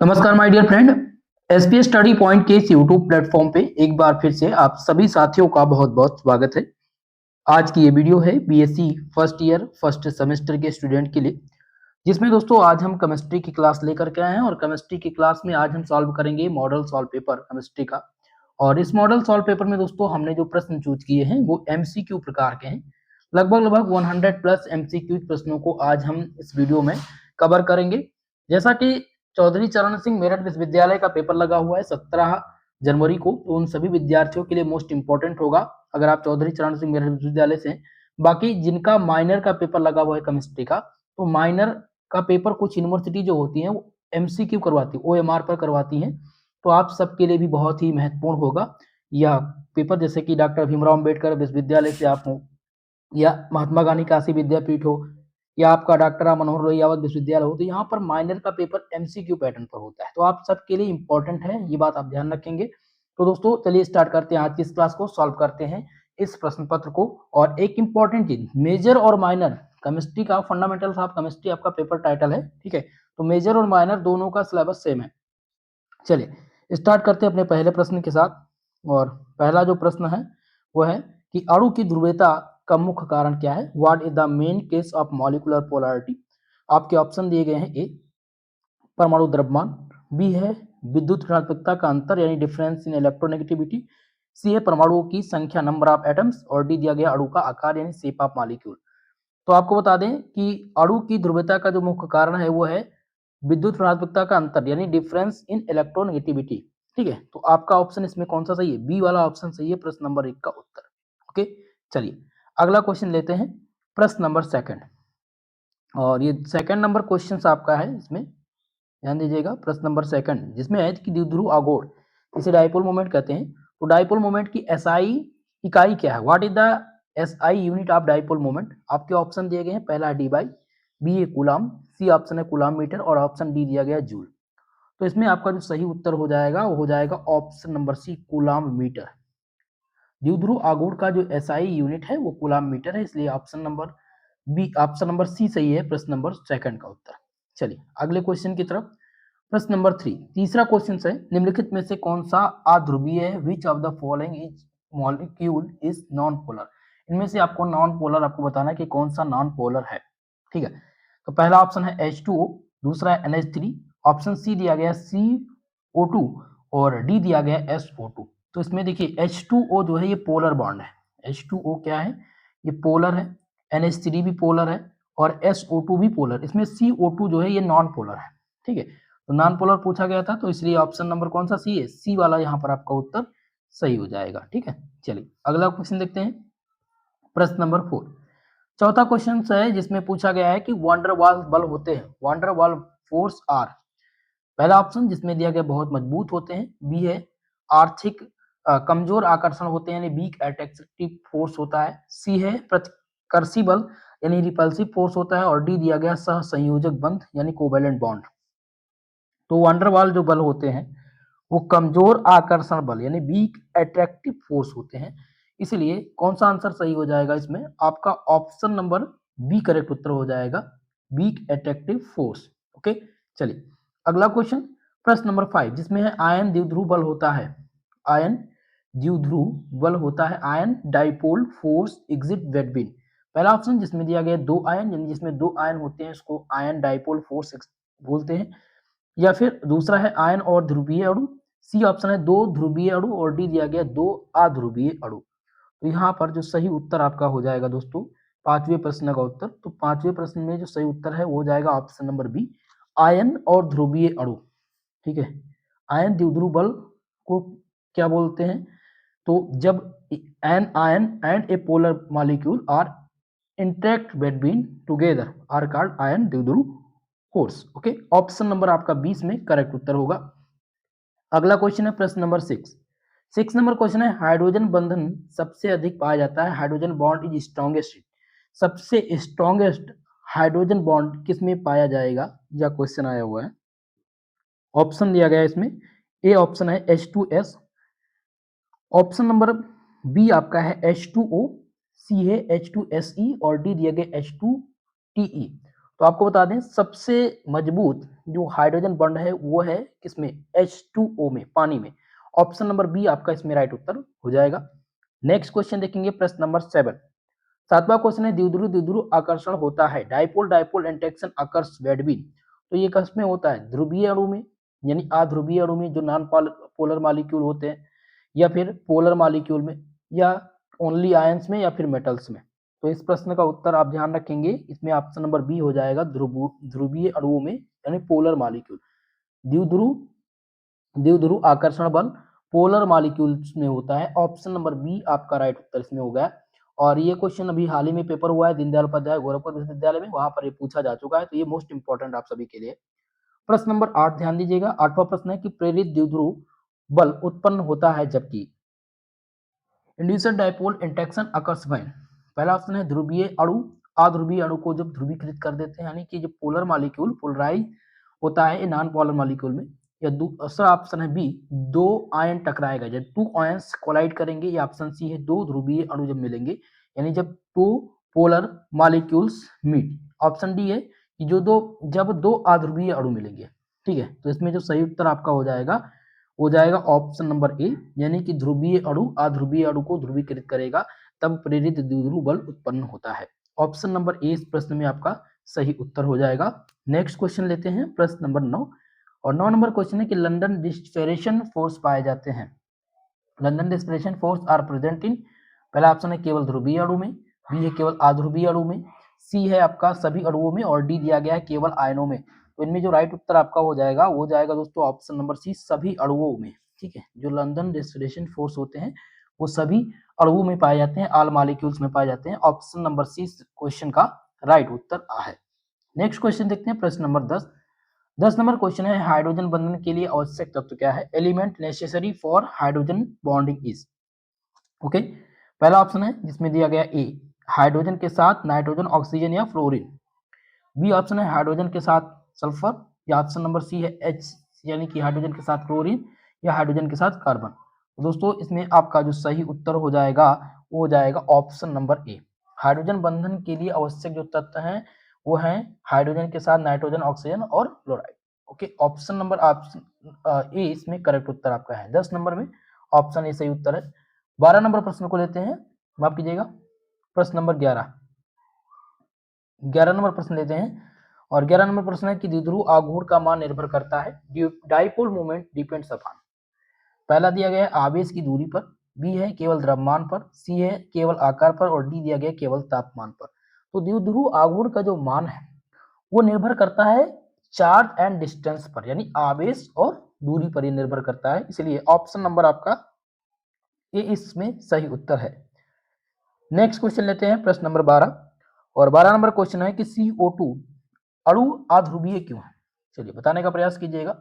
नमस्कार my dear friend. SPS study point के इस यूट्यूब प्लेटफॉर्म पे एक बार फिर से आप सभी साथियों का बहुत बहुत स्वागत है। आज की ये वीडियो है BSc first year first semester के स्टूडेंट के लिए, जिसमें दोस्तों आज हम केमिस्ट्री की क्लास लेकर के आए हैं और केमिस्ट्री की क्लास में आज हम सॉल्व करेंगे मॉडल सॉल्व पेपर केमिस्ट्री का। और इस मॉडल सॉल्व पेपर में दोस्तों हमने जो प्रश्न चूज किए हैं वो एमसीक्यू प्रकार के हैं। लगभग 100 प्लस एमसीक्यू प्रश्नों को आज हम इस वीडियो में कवर करेंगे। जैसा कि चौधरी चरण सिंह मेरठ विश्वविद्यालय का पेपर लगा हुआ है 17 जनवरी को, तो उन सभी विद्यार्थियों के लिए मोस्ट इंपॉर्टेंट होगा अगर आप चौधरी चरण सिंह मेरठ विश्वविद्यालय से हैं। बाकी जिनका माइनर का पेपर लगा हुआ है केमिस्ट्री का, तो माइनर का पेपर कुछ यूनिवर्सिटी जो होती हैं वो एमसीक्यू करवाती है, ओएमआर पर करवाती हैं, तो आप सबके लिए भी बहुत ही महत्वपूर्ण होगा यह पेपर। जैसे कि डॉक्टर भीमराव अम्बेडकर विश्वविद्यालय से आप हो, या महात्मा गांधी काशी विद्यापीठ हो, या आपका डॉक्टर राम मनोहर लोहिया विश्वविद्यालय हो, तो यहाँ पर माइनर का पेपर एमसीक्यू पैटर्न पर होता है, तो आप सबके लिए इंपॉर्टेंट है, ये बात आप ध्यान रखेंगे। तो दोस्तों चलिए स्टार्ट करते हैं आज की इस क्लास को, सॉल्व करते हैं इस प्रश्न पत्र को। और एक इंपॉर्टेंट चीज, मेजर और माइनर केमिस्ट्री का फंडामेंटल्स ऑफ केमिस्ट्री आपका पेपर टाइटल है, ठीक है, तो मेजर और माइनर दोनों का सिलेबस सेम है। चलिए स्टार्ट करते हैं अपने पहले प्रश्न के साथ। और पहला जो प्रश्न है वो है कि अणु की ध्रुवीयता का मुख्य कारण क्या है। What is the main case of molecular polarity. आपके ऑप्शन दिए गए हैं, ए परमाणु द्रव्यमान, बी है विद्युत ऋणात्मकता का अंतर यानी डिफरेंस इन इलेक्ट्रोनेगेटिविटी, सी है परमाणुओं की संख्या नंबर ऑफ एटम्स, और डी दिया गया अणु का आकार यानी शेप ऑफ मॉलिक्यूल। तो आपको बता दें कि अणु की ध्रुवीयता का जो मुख्य कारण है वो है विद्युत ऋणात्मकता का अंतर यानी डिफरेंस इन इलेक्ट्रोनेगेटिविटी। ठीक है, तो आपका ऑप्शन इसमें कौन सा सही है, बी वाला ऑप्शन सही है प्रश्न नंबर 1 का उत्तर। ओके, चलिए अगला क्वेश्चन लेते हैं, प्रश्न नंबर सेकंड। और ये सेकंड नंबर क्वेश्चन आपका है, इसमें ध्यान दीजिएगा। प्रश्न नंबर सेकंड जिसमें है कि द्विध्रुव आघूर्ण इसे डाइपोल मोमेंट कहते हैं, तो डाइपोल मोमेंट की एसआई इकाई क्या है। What is the SI unit of dipole moment. आपके ऑप्शन दिए गए हैं, पहला डी बाई, बी है कूलाम, सी ऑप्शन है कूलाम मीटर, और ऑप्शन डी दिया गया जूल। तो इसमें आपका जो सही उत्तर हो जाएगा वो हो जाएगा option number C coulomb metre. द्विध्रुव आघूर्ण का जो एसआई यूनिट है वो कूलाम मीटर है, इसलिए option number B, option number C सही है प्रश्न नंबर सेकंड का उत्तर। चलिए अगले क्वेश्चन की तरफ। प्रश्न नंबर 3, तीसरा क्वेश्चन है, निम्नलिखित में से कौन सा अध्रुवीय है। Which of the following is molecule is non polar. इनमें से आपको नॉन पोलर आपको बताना है कि कौन सा नॉन पोलर है। ठीक है, तो पहला ऑप्शन है H2O, दूसरा है NH3, ऑप्शन सी दिया गया CO2, और डी दिया गया SO2। तो इसमें देखिए H2O जो है ये पोलर बॉन्ड है, H2O क्या है, ये पोलर है, NH3 भी पोलर है, और SO2 भी पोलर। इसमें CO2 जो है ये नॉन पोलर है। ठीक है, तो नॉन पोलर पूछा गया था, तो इसलिए ऑप्शन नंबर कौन सा सी है, सी वाला यहाँ पर आपका उत्तर सही हो जाएगा। ठीक है, चलिए अगला क्वेश्चन देखते हैं, प्रश्न नंबर 4। चौथा क्वेश्चन है जिसमें पूछा गया है कि वांडरवाल बल होते हैं, वांडरवाल फोर्स आर। पहला ऑप्शन जिसमें दिया गया बहुत मजबूत होते हैं, बी है आर्थिक कमजोर आकर्षण होते हैं यानी वीक अट्रैक्टिव फोर्स होता है, सी है प्रतिकर्षी बल यानी रिपल्सिव फोर्स होता है, और डी दिया गया सह संयोजक बंध यानी कोवेलेंट बॉन्ड। तो वांडरवाल जो बल होते हैं वो कमजोर आकर्षण बल यानी वीक अट्रैक्टिव फोर्स होते हैं, इसलिए कौन सा आंसर सही हो जाएगा इसमें, आपका ऑप्शन नंबर बी करेक्ट उत्तर हो जाएगा, वीक अट्रैक्टिव फोर्स। ओके, चलिए अगला क्वेश्चन, प्रश्न नंबर 5 जिसमें है आयन द्विध्रुव बल होता है, आयन द्विध्रुव बल होता है, ion dipole force exit between. पहला ऑप्शन जिसमें दिया गया दो आयन यानी जिसमें दो आयन होते हैं उसको आयन डाइपोल फोर्स बोलते हैं, या फिर दूसरा है आयन और ध्रुवीय अणु, सी ऑप्शन है दो ध्रुवीय अणु, और डी दिया गया दो अध्रुवीय अणु। तो यहाँ पर जो सही उत्तर आपका हो जाएगा दोस्तों पांचवें प्रश्न का उत्तर, तो पांचवें प्रश्न में जो सही उत्तर है वो हो जाएगा ऑप्शन नंबर बी, आयन और ध्रुवीय अणु। ठीक है, आयन द्विध्रुव बल को क्या बोलते हैं, तो जब an ion and a polar molecule are interact between together are called ion द्विध्रुव फोर्स। ओके, ऑप्शन नंबर आपका 20 में करेक्ट उत्तर होगा। अगला क्वेश्चन है प्रश्न नंबर 6 नंबर क्वेश्चन है, हाइड्रोजन बंधन सबसे अधिक पाया जाता है, हाइड्रोजन बॉन्ड इज स्ट्रॉन्गेस्ट, सबसे स्ट्रॉन्गेस्ट हाइड्रोजन बॉन्ड किस में पाया जाएगा, यह क्वेश्चन आया हुआ है। ऑप्शन दिया गया है इसमें, ए ऑप्शन है H2S, ऑप्शन नंबर बी आपका है H2O, सी है H2SE, और डी दिया गया H2TE। तो आपको बता दें सबसे मजबूत जो हाइड्रोजन बॉन्ड है वो है किसमें, H2O में, पानी में। ऑप्शन नंबर बी आपका इसमें राइट उत्तर हो जाएगा। नेक्स्ट क्वेश्चन देखेंगे, प्रश्न नंबर 7। सातवां क्वेश्चन है, द्विध्रुव द्विध्रुव आकर्षण होता है, डाइपोल डाइपोल इंटरेक्शन अकर्स बेडवीन। तो ये किसमें होता है, ध्रुवीय अणु में, यानी अध्रुवीय अणु में जो नॉन पोलर मॉलिक्यूल होते हैं, या फिर पोलर मॉलिक्यूल में, या ओनली आयंस में, या फिर मेटल्स में। तो इस प्रश्न का उत्तर आप ध्यान रखेंगे, इसमें ऑप्शन नंबर बी हो जाएगा, ध्रुवीय अणुओं में यानी पोलर मॉलिक्यूल। द्विध्रुव द्विध्रुव आकर्षण बल पोलर मॉलिक्यूल्स में होता है। ऑप्शन नंबर बी आपका राइट उत्तर इसमें हो गया। और ये क्वेश्चन अभी हाल ही में पेपर हुआ है दीनदयाल उपाध्याय गोरखपुर विश्वविद्यालय में, वहां पर ये पूछा जा चुका है, तो ये मोस्ट इंपॉर्टेंट आप सभी के लिए। प्रश्न नंबर 8 ध्यान दीजिएगा। 8वां प्रश्न है कि प्रेरित द्विध्रुव बल उत्पन्न होता है जबकि inducer dipole interaction occurs when. पहला ऑप्शन है ध्रुवीय अणु अध्रुवीय अणु को जब ध्रुवीकृत कर देते हैं, यानी कि जो पोलर मॉलिक्यूल पोलराइज होता है नॉन पोलर मॉलिक्यूल में। या दूसरा ऑप्शन है बी, दो आयन टकराएगा, जब टू आयंस कोलाइड करेंगे। या ऑप्शन सी है दो ध्रुवीय अणु जब मिलेंगे, यानी जब two polar molecules meet. Option D है कि जब दो अध्रुवीय अणु मिलेंगे। ठीक है, तो इसमें जो सही उत्तर आपका हो जाएगा ऑप्शन नंबर ए, यानी कि ध्रुवीय अणु अध्रुवीय अणु को ध्रुवीकृत करेगा तब प्रेरित द्विध्रुव बल उत्पन्न होता है। ऑप्शन नंबर ए इस प्रश्न में आपका सही उत्तर हो जाएगा। नेक्स्ट क्वेश्चन लेते हैं, प्रश्न नंबर 9। और 9 नंबर क्वेश्चन है कि लंदन डिस्पेरेशन फोर्स पाए जाते हैं। London dispersion force are present in, पहला ऑप्शन है केवल ध्रुवीय अणु में, बी है केवल अध्रुवीय अणु में, सी है आपका सभी अणुओं में, और डी दिया गया है केवल आयनों में। तो इनमें जो राइट उत्तर आपका हो जाएगा वो जाएगा दोस्तों ऑप्शन नंबर सी, सभी अणुओं में। ठीक है, जो लंदन डिस्पेरेशन फोर्स होते हैं वो सभी अणुओं में पाए जाते हैं, ऑल मॉलिक्यूल्स में पाए जाते हैं। ऑप्शन नंबर सी क्वेश्चन का राइट उत्तर है। नेक्स्ट क्वेश्चन देखते हैं, प्रश्न नंबर 10। 10 नंबर क्वेश्चन है, हाइड्रोजन बंधन के लिए आवश्यक तत्व क्या है, element necessary for hydrogen bonding is. Okay, पहला ऑप्शन है जिसमें दिया गया ए, हाइड्रोजन के साथ नाइट्रोजन ऑक्सीजन या फ्लोरीन। बी ऑप्शन है हाइड्रोजन के साथ सल्फर, या ऑप्शन नंबर सी है एच, यानी कि हाइड्रोजन के साथ क्लोरीन, या हाइड्रोजन के साथ कार्बन। तो दोस्तों इसमें आपका जो सही उत्तर हो जाएगा वो हो जाएगा ऑप्शन नंबर ए। हाइड्रोजन बंधन के लिए आवश्यक जो तत्व हैं वो हैं हाइड्रोजन के साथ नाइट्रोजन ऑक्सीजन और chloride. Okay, option number option A इसमें करेक्ट उत्तर आपका है। 10 नंबर में ऑप्शन ए सही उत्तर है। 12 नंबर प्रश्न को लेते हैं, माफ कीजिएगा, प्रश्न नंबर 11। 11 नंबर प्रश्न लेते हैं। और 11 नंबर प्रश्न है कि द्विध्रुव आघूर्ण का मान निर्भर करता है, डाइपोल मोमेंट डिपेंड्स अपॉन। पहला दिया गया है आवेश की दूरी पर, बी है केवल द्रव्यमान पर, सी है केवल आकार पर, और डी दिया गया केवल तापमान पर। तो द्विध्रुव आघूर्ण का जो मान है वो निर्भर करता है चार्ज एंड डिस्टेंस पर, यानी आवेश और दूरी पर ये निर्भर करता है। इसलिए ऑप्शन नंबर आपका ये इसमें सही उत्तर है। नेक्स्ट क्वेश्चन लेते हैं, प्रश्न नंबर 12। और 12 नंबर क्वेश्चन है कि CO2 अणु अध्रुवीय क्यों है। चलिए बताने का प्रयास कीजिएगा,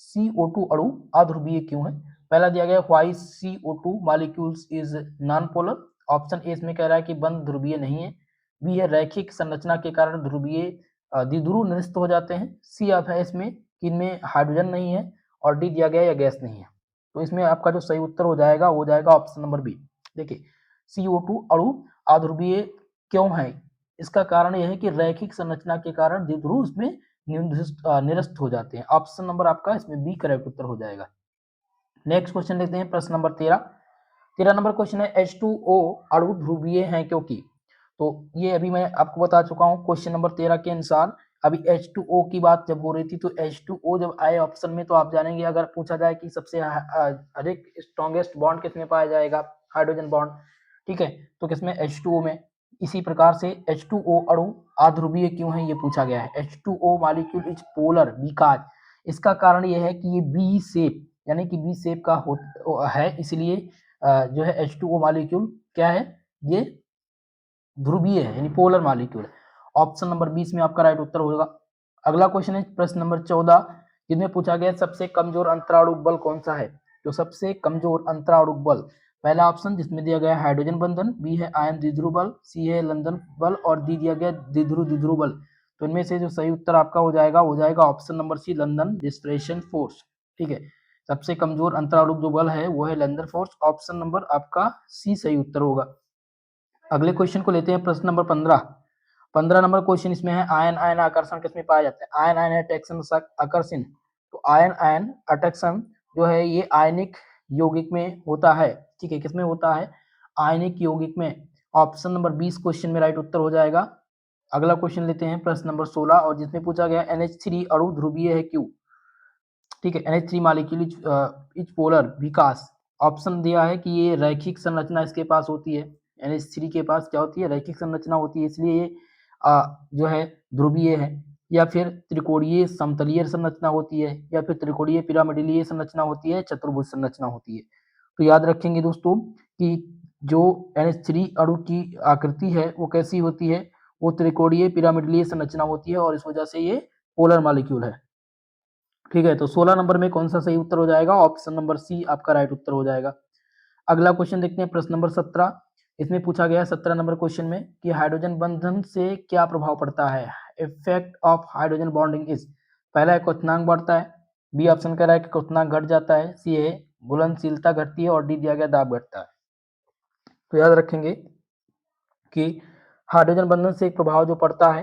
CO2 अणु अध्रुवीय क्यों है। पहला दिया गया why CO2 molecules is non polar. Option A इसमें कह रहा है कि बंद ध्रुवीय नहीं है। बी है रैखिक संरचना के कारण द्विध्रुव निरस्त हो जाते हैं। सी आप है इसमें कि इनमें हाइड्रोजन नहीं है, और डी दिया गया या गैस नहीं है। तो इसमें आपका जो सही उत्तर हो जाएगा ऑप्शन नंबर बी। देखिए CO2 अणु अध्रुवीय क्यों है, इसका कारण यह है कि रैखिक संरचना के कारण द्विध्रुव इसमें निरस्त हो जाते हैं। ऑप्शन नंबर आपका इसमें बी करेक्ट उत्तर हो जाएगा। नेक्स्ट क्वेश्चन देखते हैं, प्रश्न नंबर 13। 13 नंबर क्वेश्चन है H2O अणु ध्रुवीय हैं क्योंकि। तो ये अभी मैं आपको बता चुका हूँ क्वेश्चन नंबर 13 के अनुसार। अभी H2O की बात जब हो रही थी तो H2O जब आए ऑप्शन में तो आप जानेंगे, अगर पूछा जाए कि सबसे अधिक स्ट्रॉन्गेस्ट बॉन्ड किसमें पाया जाएगा, हाइड्रोजन बॉन्ड, ठीक है, तो किसमें, H2O में। इसी प्रकार से H2O अणु अध्रुवीय क्यों है ये पूछा गया है। H2O molecule is polar because, इसका कारण ये है कि ये बी शेप, यानी कि बी शेप का है, इसलिए जो है H2O मॉलिक्यूल क्या है, ये ध्रुवीय है, यानी पोलर मॉलिक्यूल है। ऑप्शन नंबर 20 में आपका राइट उत्तर होगा। अगला क्वेश्चन है प्रश्न नंबर 14, जिसमें पूछा गया सबसे कमजोर अंतराणु बल कौन सा है। तो सबसे कमजोर अंतराणु बल, पहला ऑप्शन जिसमें दिया गया हाइड्रोजन बंधन, बी है आयन द्विध्रुव बल, सी है लंदन बल, और डी दिया गया द्विध्रुव द्विध्रुव बल। तो इनमें से जो सही उत्तर आपका हो जाएगा option number C, London displacement force. ठीक है, सबसे कमजोर अंतराणु जो बल है वो है लंदन फोर्स। ऑप्शन नंबर आपका सी सही उत्तर होगा। अगले क्वेश्चन को लेते हैं, प्रश्न नंबर 15। 15 नंबर क्वेश्चन इसमें है आयन आयन आकर्षण किसमें पाया जाता है? आयन आयन अट्रैक्शन आकर्षण। तो आयन आयन अट्रैक्शन जो है ये आयनिक यौगिक में होता है। ठीक है, किसमें होता है? आयनिक यौगिक में। ऑप्शन नंबर 20 क्वेश्चन में राइट उत्तर हो जाएगा। अगला क्वेश्चन लेते हैं प्रश्न नंबर 16 और जिसमें पूछा गया NH3 अणु ध्रुवीय है क्यों? ठीक है, NH3 molecule is polar Vikas. Option दिया है कि ये रैखिक संरचना इसके पास होती है। NH3 के पास क्या होती है? रैखिक संरचना होती है, इसलिए ये जो है ध्रुवीय है। या फिर त्रिकोणीय समतलीय संरचना होती है, या फिर त्रिकोणीय पिरामिडलीय संरचना होती है, चतुर्भुज संरचना होती है। तो याद रखेंगे दोस्तों कि जो NH3 अणु की आकृति है वो कैसी होती है? वो त्रिकोणीय पिरामिडलीय संरचना होती है और इस वजह से ये पोलर मॉलिक्यूल है। ठीक है, तो 16 नंबर में कौन सा सही उत्तर हो जाएगा? ऑप्शन नंबर सी आपका राइट उत्तर हो जाएगा। अगला क्वेश्चन देखते हैं प्रश्न नंबर 17। इसमें पूछा गया है 17 नंबर क्वेश्चन में कि हाइड्रोजन बंधन से क्या प्रभाव पड़ता है? Effect of hydrogen bonding is. पहला है क्वथनांक बढ़ता है, बी ऑप्शन कह रहा है कि क्वथनांक घट जाता है, सी है घुलनशीलता घटती है और डी दिया गया दाब घटता है। तो याद रखेंगे कि हाइड्रोजन बंधन से एक प्रभाव जो पड़ता है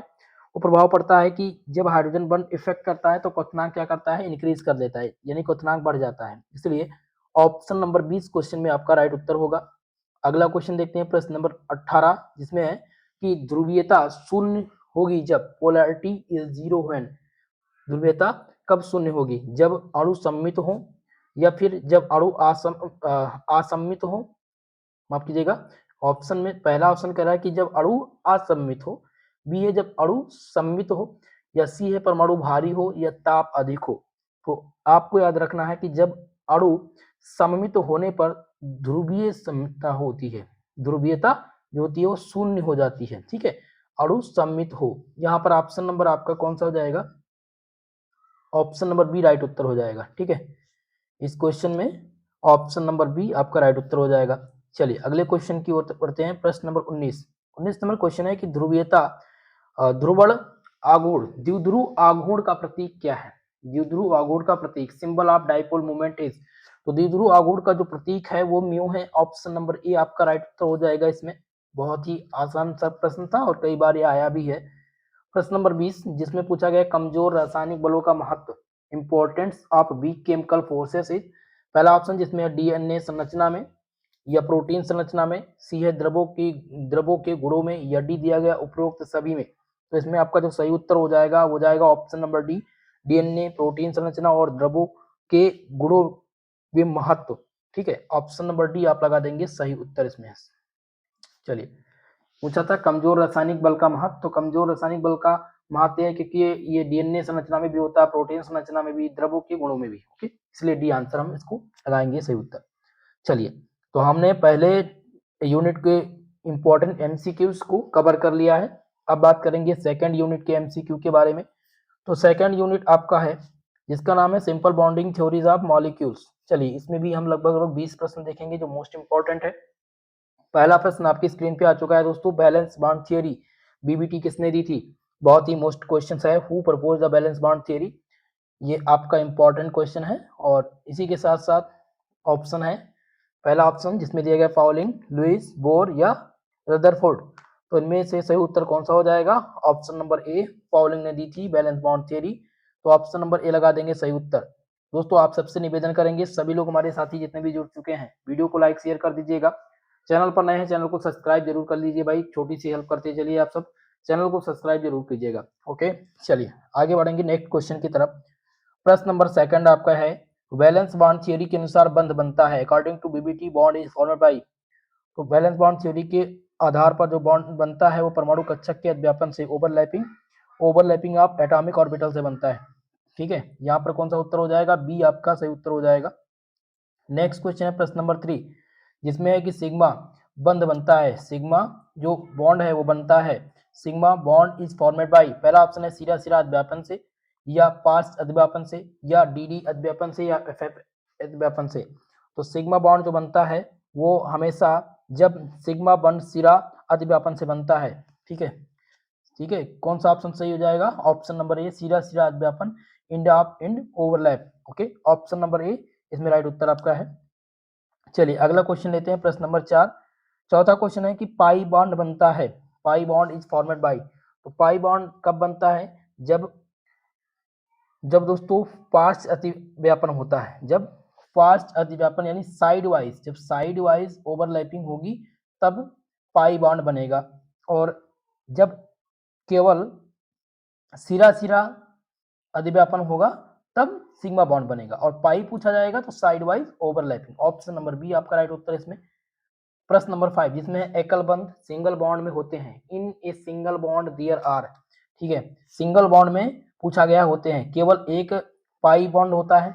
वो प्रभाव पड़ता है कि जब हाइड्रोजन बंध इफेक्ट करता है तो क्वथनांक क्या करता है? इंक्रीज कर देता है, यानी क्वथनांक बढ़ जाता है। इसलिए ऑप्शन नंबर 20 क्वेश्चन में आपका राइट उत्तर होगा। अगला क्वेश्चन देखते हैं प्रश्न नंबर 18 जिसमें है कि ध्रुवीयता शून्य होगी जब पोलैरिटी इज जीरो व्हेन। ध्रुवीयता कब शून्य होगी? जब अणु सममित हो, या फिर जब अणु असममित हो। माफ कीजिएगा, ऑप्शन में पहला ऑप्शन कह रहा है कि जब अणु असममित हो, बी है जब अणु सममित हो, या सी है परमाणु भारी हो या ताप अधिक हो। तो आपको याद रखना है कि जब अणु सममित होने पर ध्रुवीय सममितता होती है, ध्रुवीयता जो होती है वो शून्य हो जाती है। ठीक है, अणु सममित हो। यहाँ पर ऑप्शन नंबर आपका कौन सा हो जाएगा? ऑप्शन नंबर बी राइट उत्तर हो जाएगा। ठीक है, इस क्वेश्चन में ऑप्शन नंबर बी आपका राइट उत्तर हो जाएगा। चलिए अगले क्वेश्चन की ओर बढ़ते हैं। प्रश्न नंबर 19 नंबर क्वेश्चन है कि ध्रुवीयता ध्रुवण आघूर्ण द्विध्रुव आघूर्ण का प्रतीक क्या है? द्विध्रुव आघूर्ण का प्रतीक symbol of dipole moment is. तो द्विध्रुव आघूर्ण का जो प्रतीक है वो म्यू है। ऑप्शन नंबर ए आपका राइट उत्तर हो जाएगा। इसमें बहुत ही आसान सा प्रश्न था और कई बार ये आया भी है। प्रश्न नंबर 20 जिसमें पूछा गया कमजोर रासायनिक बलों का महत्व, importance of weak chemical forces is. पहला ऑप्शन जिसमें डीएनए संरचना में या प्रोटीन संरचना में, सी है द्रवों के गुणों में, या डी दिया गया उपरोक्त सभी में। तो इसमें आपका जो सही उत्तर हो जाएगा वो जाएगा option number D, DNA protein संरचना और द्रवों के गुणों में महत्व। ठीक है, ऑप्शन नंबर डी आप लगा देंगे सही उत्तर इसमें। चलिए पूछा था कमजोर रासायनिक बल का महत्व। तो कमजोर रासायनिक बल का महत्व है क्योंकि ये डीएनए संरचना में भी होता है, प्रोटीन संरचना में भी, द्रवों के गुणों में भी। ओके, इसलिए डी आंसर हम इसको लगाएंगे सही उत्तर। चलिए, तो हमने पहले यूनिट के इंपॉर्टेंट एमसीक्यूज को कवर कर लिया है। अब बात करेंगे सेकंड यूनिट के एमसीक्यू के बारे में। तो सेकंड यूनिट आपका है जिसका नाम है simple bonding theories of molecules. चलिए इसमें भी हम लगभग 20 प्रश्न देखेंगे जो मोस्ट इंपॉर्टेंट है। पहला प्रश्न आपकी स्क्रीन पे आ चुका है दोस्तों, बैलेंस बॉन्ड थ्योरी बीबीटी किसने दी थी? बहुत ही मोस्ट क्वेश्चन है, who propose the valence bond theory. ये आपका इंपॉर्टेंट क्वेश्चन है। और इसी के साथ साथ ऑप्शन है, पहला ऑप्शन जिसमें दिया गया पाउलिंग, लुइस, बोर या रदरफोर्ड। तो इनमें से सही उत्तर कौन सा हो जाएगा? ऑप्शन नंबर ए, पाउलिंग ने दी थी बैलेंस बॉन्ड थ्योरी। तो ऑप्शन नंबर ए लगा देंगे सही उत्तर। दोस्तों आप सबसे निवेदन करेंगे, सभी लोग हमारे साथी जितने भी जुड़ चुके हैं वीडियो को लाइक शेयर कर दीजिएगा। चैनल पर नए हैं चैनल को सब्सक्राइब जरूर कर लीजिए भाई, छोटी सी हेल्प करते चलिए आप सब, चैनल को सब्सक्राइब जरूर कीजिएगा। ओके, चलिए आगे बढ़ेंगे नेक्स्ट क्वेश्चन की तरफ। प्रश्न नंबर सेकंड आपका है, वैलेंस बॉन्ड थ्योरी के अनुसार बंध बनता है according to VBT bond is formed by. तो वैलेंस बॉन्ड थ्योरी के आधार पर जो बॉन्ड बनता है वो परमाणु कक्षक के अध्यापन से ओवरलैपिंग ऑफ एटॉमिक ऑर्बिटल से बनता है। ठीक है, यहाँ पर कौन सा उत्तर हो जाएगा? बी आपका सही उत्तर हो जाएगा। नेक्स्ट क्वेश्चन है प्रश्न नंबर 3 जिसमें है कि सिग्मा बंध बनता है, सिग्मा जो बॉन्ड है वो बनता है, sigma bond is formed by. पहला ऑप्शन है सिरा सिरा अध्यापन से, या पास अध्यापन से, या डी अध्यापन से, या एफ अध्यापन से। तो सिग्मा बॉन्ड जो बनता है वो हमेशा जब सिग्मा बॉन्ड सिरा अध्यापन से बनता है। ठीक है, ठीक है, कौन सा ऑप्शन सही हो जाएगा? ऑप्शन नंबर ए, सिरा सिरा अध्यापन, end of end overlap. Okay, option number A इसमें राइट उत्तर आपका है। चलिए अगला क्वेश्चन लेते हैं, प्रश्न नंबर 4। चौथा क्वेश्चन है कि पाई बॉन्ड बनता है, pi bond is formed by. तो पाई बॉन्ड कब बनता है? जब जब दोस्तों पार्श्व अतिव्यापन होता है, जब पार्श्व अतिव्यापन यानी साइड वाइज, जब साइड वाइज ओवरलैपिंग होगी तब पाई बॉन्ड बनेगा। और जब केवल सिरा सिरा अधिव्यापन होगा तब सिग्मा बॉन्ड बनेगा। और पाई पूछा जाएगा तो side wise overlapping. Option number B आपका राइट उत्तर इसमें। प्रश्न नंबर 5 जिसमें एकल बंध सिंगल बॉन्ड में होते हैं। In a single bond there are, ठीक है, सिंगल बॉन्ड में पूछा गया होते हैं केवल एक पाई बॉन्ड होता है,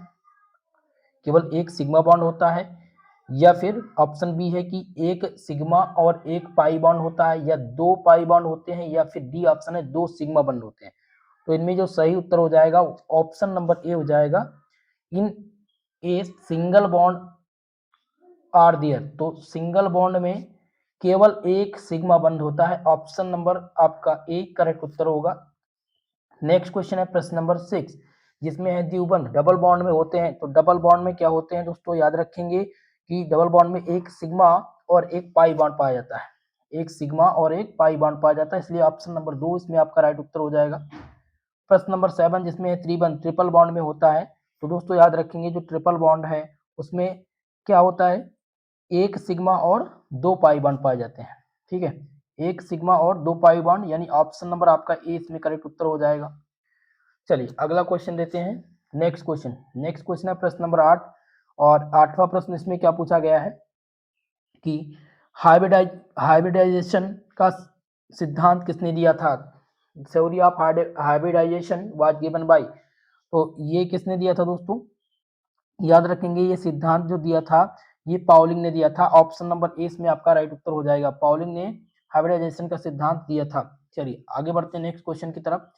केवल एक सिग्मा बॉन्ड होता है, या फिर ऑप्शन बी है कि एक सिग्मा और एक पाई बॉन्ड होता है, या दो पाई बॉन्ड होते हैं, या फिर डी ऑप्शन है दो सिग्मा बॉन्ड होते हैं। तो इनमें जो सही उत्तर हो जाएगा ऑप्शन नंबर ए हो जाएगा, in a single bond are there. तो सिंगल बॉन्ड में केवल एक सिग्मा बॉन्ड होता है। ऑप्शन नंबर आपका ए करेक्ट उत्तर होगा। नेक्स्ट क्वेश्चन है प्रश्न नंबर 6 जिसमें है द्विबंध डबल बॉन्ड में होते हैं। तो डबल बॉन्ड में क्या होते हैं दोस्तों, याद रखेंगे कि डबल बॉन्ड में एक सिग्मा और एक पाई बॉन्ड पाया जाता है, एक सिग्मा और एक पाई बॉन्ड पाया जाता है, इसलिए ऑप्शन नंबर 2 इसमें आपका राइट उत्तर हो जाएगा। प्रश्न नंबर 7 जिसमें है त्रिबंध ट्रिपल बॉन्ड में होता है। तो दोस्तों याद रखेंगे जो ट्रिपल बॉन्ड है उसमें क्या होता है, एक सिग्मा और दो पाई बॉन्ड पाए जाते हैं, ठीक है, एक सिग्मा और दो पाई बॉन्ड, यानी ऑप्शन नंबर आपका ए इसमें करेक्ट उत्तर हो जाएगा। चलिए अगला क्वेश्चन देते हैं। नेक्स्ट क्वेश्चन है प्रश्न नंबर 8 और 8वां प्रश्न इसमें क्या पूछा गया है कि हाइब्रिडाइजेशन का सिद्धांत किसने दिया था? Theory of hybridisation was given by. तो ये किसने दिया था दोस्तों, याद रखेंगे ये सिद्धांत जो दिया था ये पाउलिंग ने दिया था। ऑप्शन नंबर ए इसमें आपका राइट उत्तर हो जाएगा, पाउलिंग ने हाइब्रिडाइजेशन का सिद्धांत दिया था। चलिए आगे बढ़ते हैं नेक्स्ट क्वेश्चन की तरफ।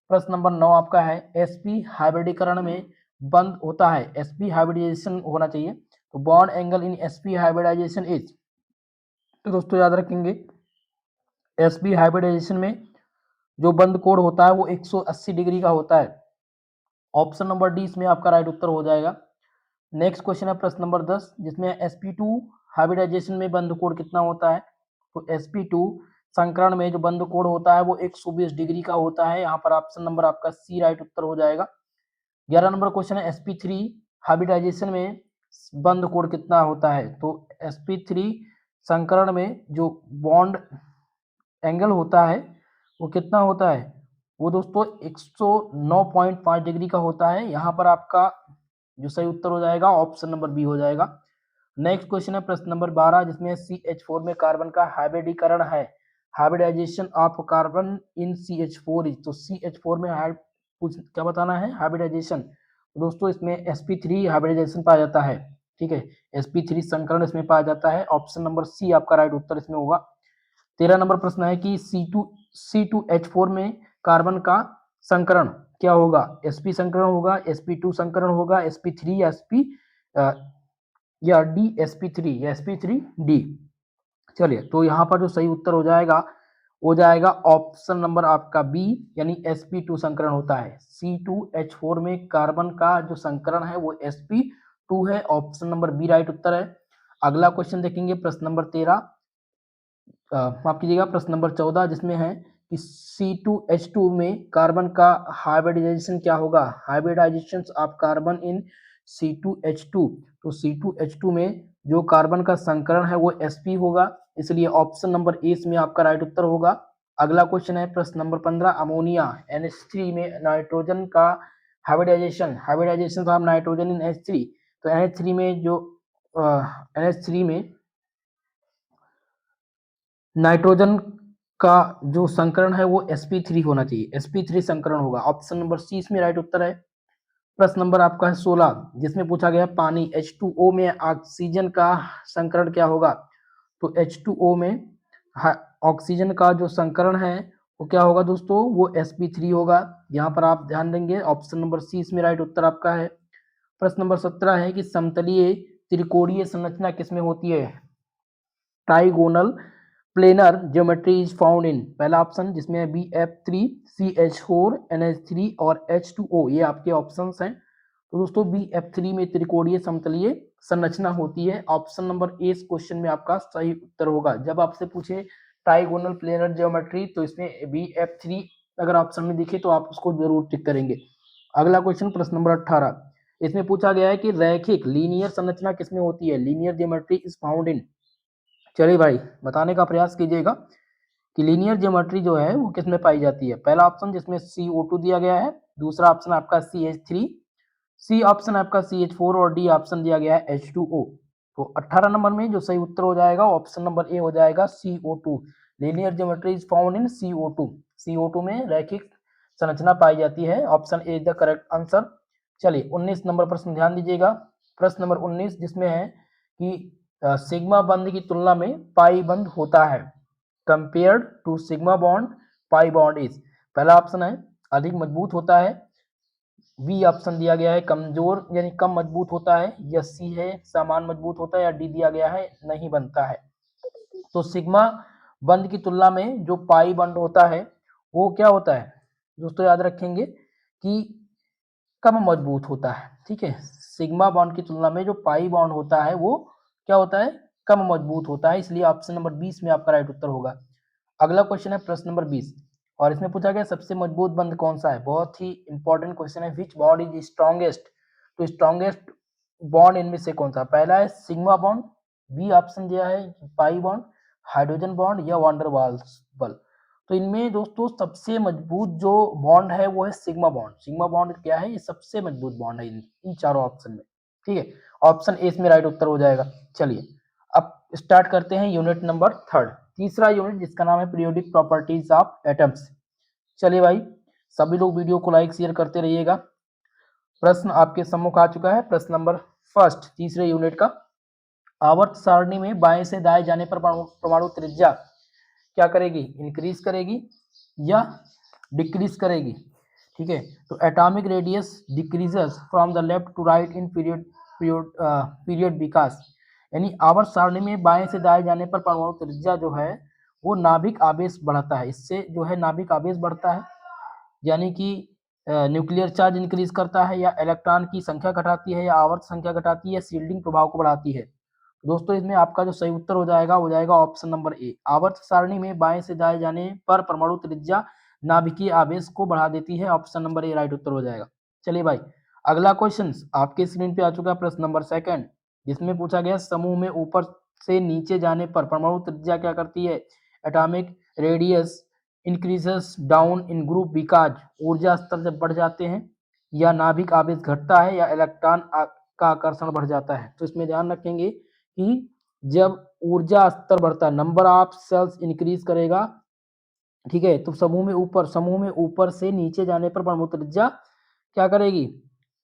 प्रश्न नंबर 9 आपका है एसपी हाइब्रिडीकरण में बंद होता है, एसपी हाइब्रिडाइजेशन होना चाहिए। तो bond angle in sp hybridisation is, तो दोस्तों याद रखेंगे एसपी हाइब्रिडाइजेशन में जो बंद कोण होता है वो 180 डिग्री का होता है। ऑप्शन नंबर डी इसमें आपका राइट उत्तर हो जाएगा। नेक्स्ट क्वेश्चन है प्रश्न नंबर 10 जिसमें sp2 हाइब्रिडाइजेशन में बंद कोण कितना होता है? तो sp2 संकरण में जो बंद कोण होता है वो 120 डिग्री का होता है। यहाँ पर ऑप्शन नंबर आपका सी राइट उत्तर हो जाएगा। 11 नंबर क्वेश्चन है sp3 हाइब्रिडाइजेशन में बंद कोण कितना होता है? तो sp3 संकरण में जो बॉन्ड एंगल होता है वो कितना होता है? वो दोस्तों 109.5 डिग्री का होता है। यहाँ पर आपका जो सही उत्तर हो जाएगा ऑप्शन नंबर बी हो जाएगा। नेक्स्ट क्वेश्चन है प्रश्न नंबर 12 जिसमें CH4 में कार्बन का हाइब्रिडीकरण है, hybridisation of carbon in CH4 is. तो CH4 में क्या बताना है, हाइब्रिडाइजेशन। तो दोस्तों इसमें sp3 हाइब्रिडाइजेशन पाया जाता है, ठीक है, sp3 संकरण इसमें पाया जाता है। ऑप्शन नंबर सी आपका राइट उत्तर इसमें होगा। 13 नंबर प्रश्न है कि C2H4 में कार्बन का संकरण क्या होगा? sp संकरण होगा, sp2 संकरण होगा, sp3 या sp या डी sp3 या sp3d। चलिए तो यहाँ पर जो सही उत्तर हो जाएगा ऑप्शन नंबर आपका बी, यानी sp2 संकरण होता है। C2H4 में कार्बन का जो संकरण है वो sp2 है। ऑप्शन नंबर बी राइट उत्तर है। अगला क्वेश्चन देखेंगे प्रश्न नंबर 13, माफ कीजिएगा प्रश्न नंबर 14 जिसमें है कि C2H2 में कार्बन का हाइब्रिडाइजेशन क्या होगा? Hybridisation of carbon in C2H2। तो C2H2 में जो कार्बन का संकरण है वो sp होगा, इसलिए ऑप्शन नंबर ए इसमें आपका राइट उत्तर होगा। अगला क्वेश्चन है प्रश्न नंबर 15, अमोनिया NH3 में नाइट्रोजन का hybridisation of nitrogen in NH3। तो NH3 में जो NH3 में नाइट्रोजन का जो संकरण है वो sp3 होना चाहिए, sp3 संकरण होगा। ऑप्शन नंबर सी इसमें राइट उत्तर है। प्रश्न नंबर आपका है 16 जिसमें पूछा गया पानी H2O में ऑक्सीजन का संकरण क्या होगा? तो H2O में ऑक्सीजन का जो संकरण है वो क्या होगा दोस्तों? वो sp3 होगा। यहाँ पर आप ध्यान देंगे ऑप्शन नंबर सी इसमें राइट उत्तर आपका है। प्रश्न नंबर 17 है कि समतलीय त्रिकोणीय संरचना किसमें होती है? Trigonal planar geometry is found in, पहला ऑप्शन जिसमें BF3 CH4 NH3 और H2O, ये आपके ऑप्शंस हैं। तो दोस्तों BF3 में त्रिकोणीय समतलीय संरचना होती है। ऑप्शन नंबर ए इस क्वेश्चन में आपका सही उत्तर होगा। जब आपसे पूछे ट्राइगोनल प्लेनर ज्योमेट्री, तो इसमें BF3 अगर ऑप्शन में दिखे तो आप उसको जरूर टिक करेंगे। अगला क्वेश्चन प्रश्न नंबर 18, इसमें पूछा गया है कि रैखिक लीनियर संरचना किसमें होती है? Linear geometry is found in, चलिए भाई बताने का प्रयास कीजिएगा कि लीनियर ज्योमेट्री जो है वो किसमें पाई जाती है। पहला ऑप्शन जिसमें CO2 दिया गया है, दूसरा ऑप्शन आपका CH3, सी ऑप्शन आपका CH4 और डी ऑप्शन दिया गया है H2O। तो 18 नंबर में जो सही उत्तर हो जाएगा ऑप्शन नंबर ए हो जाएगा CO2। Linear geometry is found in CO2। CO2 में रैखिक संरचना पाई जाती है, option A is the correct answer. चलिए 19 नंबर प्रश्न ध्यान दीजिएगा, प्रश्न नंबर 19 जिसमें है कि सिग्मा बंध की तुलना में पाई बंध होता है, compared to sigma bond pi bond is. पहला ऑप्शन है अधिक मजबूत होता है, बी ऑप्शन दिया गया है कमजोर यानी कम मजबूत होता है, या सी है समान मजबूत होता है, या डी दिया गया है नहीं बनता है। तो सिग्मा बंध की तुलना में जो पाई बंध होता है वो क्या होता है दोस्तों, याद रखेंगे कि कम मजबूत होता है। ठीक है, सिग्मा बॉन्ड की तुलना में जो पाई बॉन्ड होता है वो क्या होता है, कम मजबूत होता है, इसलिए ऑप्शन नंबर 20 में आपका राइट उत्तर होगा। अगला क्वेश्चन है प्रश्न नंबर 20 और इसमें पूछा गया सबसे मजबूत बंध कौन सा है। बहुत ही इंपॉर्टेंट क्वेश्चन है, विच बॉन्ड इज स्ट्रॉन्गेस्ट। तो स्ट्रॉन्गेस्ट बॉन्ड इनमें से कौन सा, पहला है सिग्मा बॉन्ड, बी ऑप्शन दिया है पाई बॉन्ड, हाइड्रोजन बॉन्ड या वांडरवाल्स बल। तो इनमें दोस्तों सबसे मजबूत जो बॉन्ड है वो है सिग्मा बॉन्ड। सिग्मा बॉन्ड क्या है, ये सबसे मजबूत बॉन्ड है इन चारों ऑप्शन में। ठीक है, ऑप्शन ए इसमें राइट उत्तर हो जाएगा। चलिए अब स्टार्ट करते हैं यूनिट नंबर 3, तीसरा यूनिट जिसका नाम है पीरियोडिक प्रॉपर्टीज ऑफ एटम्स। चलिए भाई सभी लोग वीडियो को लाइक शेयर करते रहिएगा। प्रश्न आपके सम्मुख आ चुका है, प्रश्न नंबर 1 तीसरे यूनिट का। आवर्त सारणी में बाएं से दाएं जाने पर परमाणु त्रिज्या क्या करेगी, इंक्रीज करेगी या डिक्रीज करेगी। ठीक है, तो atomic radius decreases from the left to right in period विकास, यानी आवर्त सारणी में बाएं से दाएं जाने पर परमाणु त्रिज्या जो है वो नाभिक आवेश बढ़ाता है, इससे जो है नाभिक आवेश बढ़ता है, यानी कि न्यूक्लियर चार्ज इंक्रीज करता है, या इलेक्ट्रॉन की संख्या घटाती है, या आवर्त संख्या घटाती है, या शील्डिंग प्रभाव को बढ़ाती है। दोस्तों इसमें आपका जो सही उत्तर हो जाएगा ऑप्शन नंबर ए। आवर्त सारणी में बाएं से दाएं जाने पर परमाणु त्रिज्या नाभिकीय आवेश को बढ़ा देती है, ऑप्शन नंबर ए राइट उत्तर हो जाएगा। चलिए भाई अगला क्वेश्चन आपके स्क्रीन पे आ चुका है, प्रश्न नंबर 2 जिसमें पूछा गया समूह में ऊपर से नीचे जाने पर परमाणु त्रिज्या क्या करती है, atomic radius increases down in group because, ऊर्जा स्तर जब बढ़ जाते हैं, या नाभिक आवेश घटता है, या इलेक्ट्रॉन का आकर्षण बढ़ जाता है। तो इसमें ध्यान रखेंगे कि जब ऊर्जा स्तर बढ़ता है, नंबर ऑफ सेल्स इंक्रीज करेगा, ठीक है, तो समूह में ऊपर से नीचे जाने पर परमाणु त्रिज्या क्या करेगी,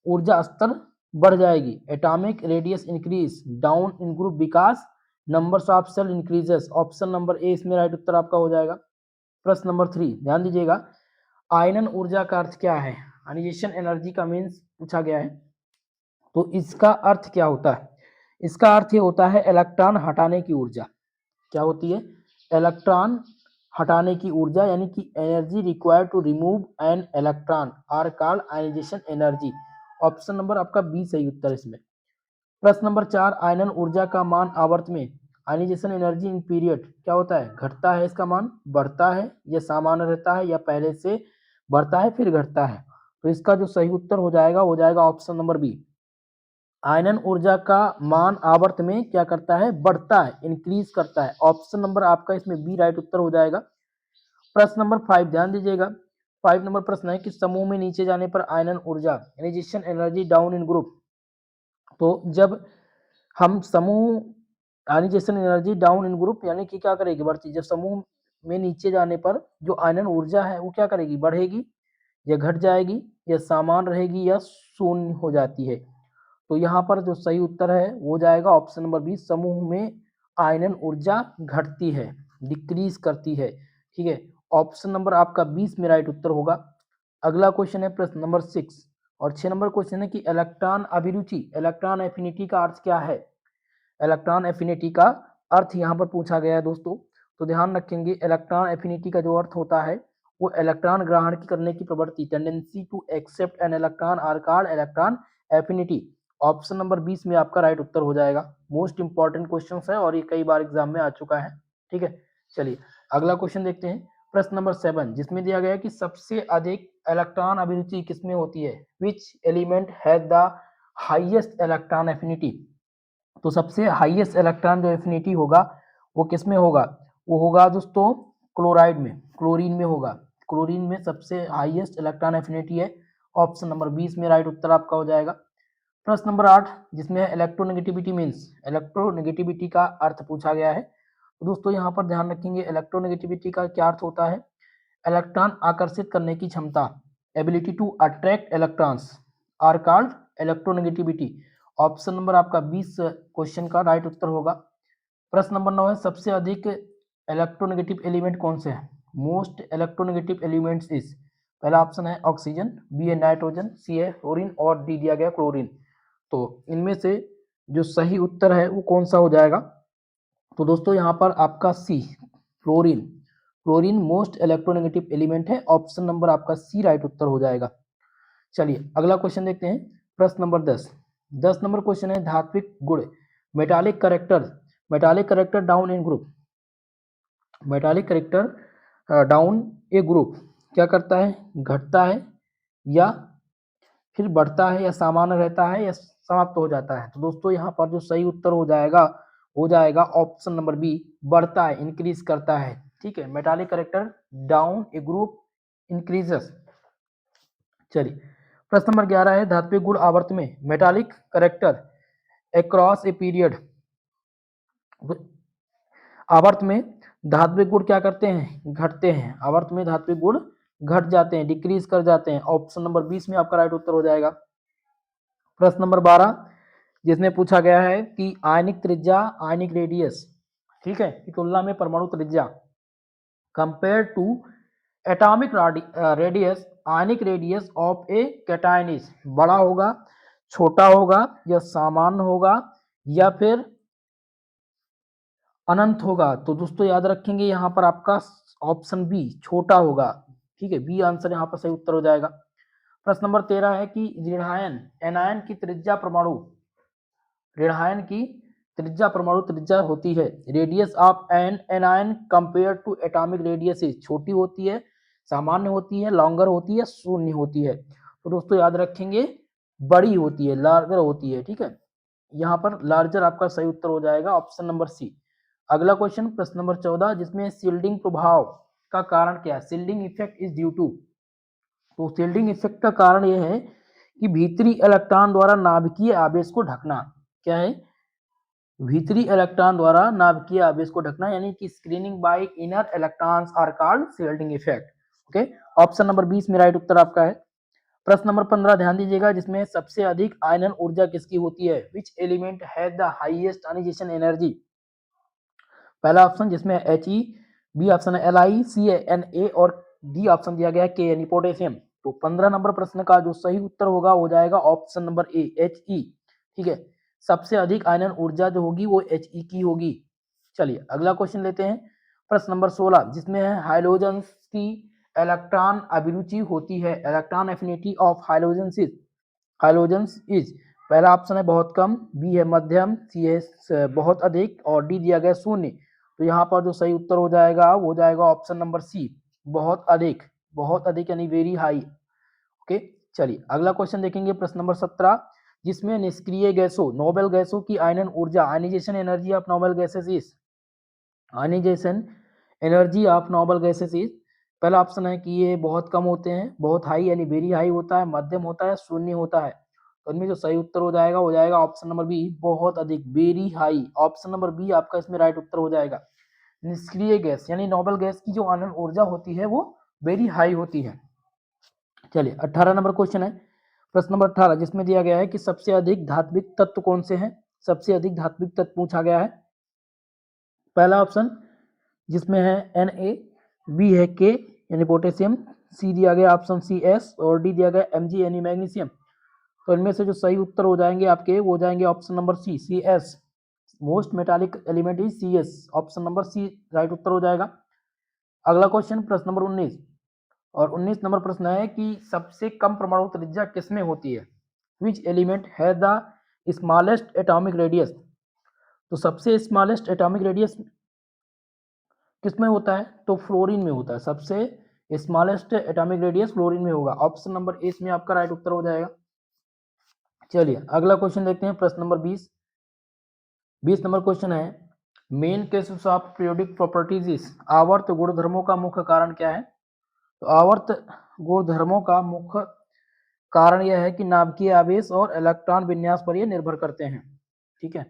ऊर्जा स्तर बढ़ जाएगी। Atomic radius increase down in group विकास numbers of shell increases, option number A इसमें राइट उत्तर आपका हो जाएगा। प्रश्न नंबर 3 ध्यान दीजिएगा, आयनन ऊर्जा का अर्थ क्या है, आयनाइजेशन एनर्जी का मीन्स पूछा गया है। तो इसका अर्थ क्या होता है, इसका अर्थ ये होता है इलेक्ट्रॉन हटाने की ऊर्जा। क्या होती है, इलेक्ट्रॉन हटाने की ऊर्जा, यानी कि energy required to remove an electron are called ionisation energy, option number आपका बी सही उत्तर इसमें। प्रश्न नंबर 4 आयनन ऊर्जा का मान आवर्त में आयनाइजेशन एनर्जी इन पीरियड क्या होता है, घटता है, इसका मान बढ़ता है, या सामान्य रहता है, या पहले से बढ़ता है फिर घटता है। तो इसका जो सही उत्तर हो जाएगा ऑप्शन नंबर बी। आयनन ऊर्जा का मान आवर्त में क्या करता है, बढ़ता है, इंक्रीज करता है, ऑप्शन नंबर आपका इसमें बी राइट उत्तर हो जाएगा। प्रश्न नंबर 5 ध्यान दीजिएगा, 5 नंबर प्रश्न है कि समूह में नीचे जाने पर आयनन ऊर्जा ionisation energy down in group. तो जब हम समूह ionisation energy down in group यानी कि क्या करेगी, बढ़ती, जब समूह में नीचे जाने पर जो आयनन ऊर्जा है वो क्या करेगी, बढ़ेगी या घट जाएगी, या समान रहेगी, या शून्य हो जाती है। तो यहाँ पर जो सही उत्तर है वो हो जाएगा ऑप्शन नंबर बी, समूह में आयनन ऊर्जा घटती है, डिक्रीज करती है। ठीक है, ऑप्शन नंबर आपका 20 में राइट उत्तर होगा। अगला क्वेश्चन है प्रश्न नंबर 6 और 6 नंबर क्वेश्चन है कि इलेक्ट्रॉन अभिरुचि, इलेक्ट्रॉन एफिनिटी का अर्थ क्या है। इलेक्ट्रॉन एफिनिटी का अर्थ यहाँ पर पूछा गया है दोस्तों, तो ध्यान रखेंगे इलेक्ट्रॉन एफिनिटी का जो अर्थ होता है वो इलेक्ट्रॉन ग्रहण करने की प्रवृत्ति, tendency to accept an electron are called electron affinity, option number 20 में आपका राइट उत्तर हो जाएगा। मोस्ट इंपॉर्टेंट क्वेश्चन है और ये कई बार एग्जाम में आ चुका है। ठीक है, चलिए अगला क्वेश्चन देखते हैं, प्रश्न नंबर 7 जिसमें दिया गया है कि सबसे अधिक इलेक्ट्रॉन अभिरुचि किसमें होती है, which element has the highest electron affinity. तो सबसे हाईएस्ट इलेक्ट्रॉन जो एफिनिटी होगा वो किस में होगा, वो होगा दोस्तों क्लोराइड में, क्लोरीन में होगा। क्लोरीन में सबसे हाईएस्ट इलेक्ट्रॉन एफिनिटी है। ऑप्शन नंबर 20 में राइट उत्तर आपका हो जाएगा। प्रश्न नंबर 8 जिसमें है इलेक्ट्रोनेगेटिविटी मीन्स, इलेक्ट्रोनेगेटिविटी का अर्थ पूछा गया है। तो दोस्तों यहाँ पर ध्यान रखेंगे इलेक्ट्रोनेगेटिविटी का क्या अर्थ होता है, इलेक्ट्रॉन आकर्षित करने की क्षमता, ability to attract electrons are called electronegativity. Option number आपका 20 क्वेश्चन का राइट उत्तर होगा। प्रश्न नंबर 9 है सबसे अधिक इलेक्ट्रोनेगेटिव एलिमेंट कौन से हैं, मोस्ट इलेक्ट्रोनेगेटिव एलिमेंट्स इज। पहला ऑप्शन है ऑक्सीजन, बी है नाइट्रोजन, सी है फ्लोरीन और डी दिया गया क्लोरीन। तो इनमें से जो सही उत्तर है वो कौन सा हो जाएगा, तो दोस्तों यहाँ पर आपका C fluorine, fluorine most electronegative element है। ऑप्शन नंबर आपका सी राइट उत्तर हो जाएगा। चलिए अगला क्वेश्चन देखते हैं, प्रश्न नंबर 10 नंबर क्वेश्चन है धात्विक गुण metallic character down in group, metallic character down A group क्या करता है, घटता है या फिर बढ़ता है या सामान्य रहता है या समाप्त हो जाता है। तो दोस्तों यहाँ पर जो सही उत्तर हो जाएगा ऑप्शन नंबर बी, बढ़ता है, इंक्रीज करता है। ठीक है, मेटालिक करेक्टर डाउन ए ग्रुप इंक्रीजेस। चलिए प्रश्न नंबर 11 है धात्विक गुण आवर्त में metallic character across a period, आवर्त में धात्विक गुण क्या करते हैं, घटते हैं। आवर्त में धात्विक गुण घट जाते हैं, डिक्रीज कर जाते हैं। ऑप्शन नंबर 20 में आपका राइट उत्तर हो जाएगा। प्रश्न नंबर 12 जिसमें पूछा गया है कि आयनिक त्रिज्या, आयनिक रेडियस, ठीक है, की तुलना में परमाणु त्रिज्या compare to atomic radius, ionic radius of a cation is, बड़ा होगा, छोटा होगा या सामान्य होगा या फिर अनंत होगा। तो दोस्तों याद रखेंगे यहाँ पर आपका ऑप्शन बी छोटा होगा। ठीक है, बी आंसर यहाँ पर सही उत्तर हो जाएगा। प्रश्न नंबर 13 है कि ऋणायन एनायन की त्रिज्या परमाणु, ऋणायन की त्रिज्या परमाणु त्रिज्या होती है radius of an anion compare to atomic radius is, छोटी होती है, सामान्य होती है, लॉन्गर होती है, शून्य होती है। तो दोस्तों याद रखेंगे बड़ी होती है, लार्जर होती है। ठीक है, यहाँ पर लार्जर आपका सही उत्तर हो जाएगा ऑप्शन नंबर सी। अगला क्वेश्चन प्रश्न नंबर 14 जिसमें शील्डिंग प्रभाव का कारण क्या है, shielding effect is due to. तो शील्डिंग इफेक्ट का कारण यह है कि भीतरी इलेक्ट्रॉन द्वारा नाभिकीय आवेश को ढकना, क्या है, भीतरी इलेक्ट्रॉन द्वारा नाभिकीय आवेश को ढकना, यानी कि screening by inner electrons are called shielding effect. Okay, option number 20 में राइट उत्तर आपका है। प्रश्न नंबर 15 ध्यान दीजिएगा जिसमें सबसे अधिक आयनन ऊर्जा किसकी होती है, which element has the highest ionisation energy. पहला ऑप्शन जिसमें He, बी ऑप्शन है Li, सी है Na और डी ऑप्शन दिया गया है के यानी पोटेशियम। तो 15 नंबर प्रश्न का जो सही उत्तर होगा हो जाएगा ऑप्शन नंबर ए He। ठीक है, सबसे अधिक आयनन ऊर्जा जो होगी वो He की होगी। चलिए अगला क्वेश्चन लेते हैं, प्रश्न नंबर 16 जिसमें है हाइड्रोजन की इलेक्ट्रॉन अभिरुचि होती है, electron affinity of hydrogen is. पहला ऑप्शन है बहुत कम, बी है मध्यम, सी है बहुत अधिक और डी दिया गया शून्य। तो यहाँ पर जो सही उत्तर हो जाएगा वो हो जाएगा ऑप्शन नंबर सी, बहुत अधिक, बहुत अधिक यानी वेरी हाई। ओके, चलिए अगला क्वेश्चन देखेंगे प्रश्न नंबर 17 जिसमें निष्क्रिय गैसों, नोबेल गैसों की आयनन ऊर्जा, ionisation energy of noble gases is, ionisation energy of noble gases is. पहला ऑप्शन है कि ये बहुत कम होते हैं, बहुत हाई यानी वेरी हाई होता है, मध्यम होता है, शून्य होता है। तो इनमें जो सही उत्तर हो जाएगा ऑप्शन नंबर बी, बहुत अधिक, very high. Option number B आपका इसमें राइट उत्तर हो जाएगा। निष्क्रिय गैस यानी नोबेल गैस की जो आयनन ऊर्जा होती है वो वेरी हाई होती है। चलिए 18 नंबर क्वेश्चन है, प्रश्न नंबर 18 जिसमें दिया गया है कि सबसे अधिक धात्विक तत्व कौन से हैं, सबसे अधिक धात्विक तत्व पूछा गया है। पहला ऑप्शन जिसमें है Na, बी है के यानी पोटेशियम, सी दिया गया ऑप्शन सी एस और डी दिया गया Mg यानी मैग्नीशियम। तो इनमें से जो सही उत्तर हो जाएंगे आपके वो हो जाएंगे option number C, C S, most metallic element is C S. Option number C right उत्तर हो जाएगा। अगला क्वेश्चन प्रश्न नंबर 19 और 19 नंबर प्रश्न है कि सबसे कम परमाणु त्रिज्या किसमें होती है, विच एलिमेंट है द स्मॉलेस्ट एटॉमिक रेडियस। तो सबसे स्मॉलेस्ट एटॉमिक रेडियस किसमें होता है? तो फ्लोरीन में होता है। सबसे स्मॉलेस्ट एटॉमिक रेडियस फ्लोरीन में होगा। ऑप्शन नंबर ए इसमें आपका राइट उत्तर हो जाएगा। चलिए अगला क्वेश्चन देखते हैं, प्रश्न नंबर 20। 20 नंबर क्वेश्चन है, main cases of periodic properties, आवर्त गुणधर्मों का मुख्य कारण क्या है? तो आवर्त गुणधर्मों का मुख्य कारण यह है कि नाभिकीय आवेश और इलेक्ट्रॉन विन्यास पर ये निर्भर करते हैं। ठीक है,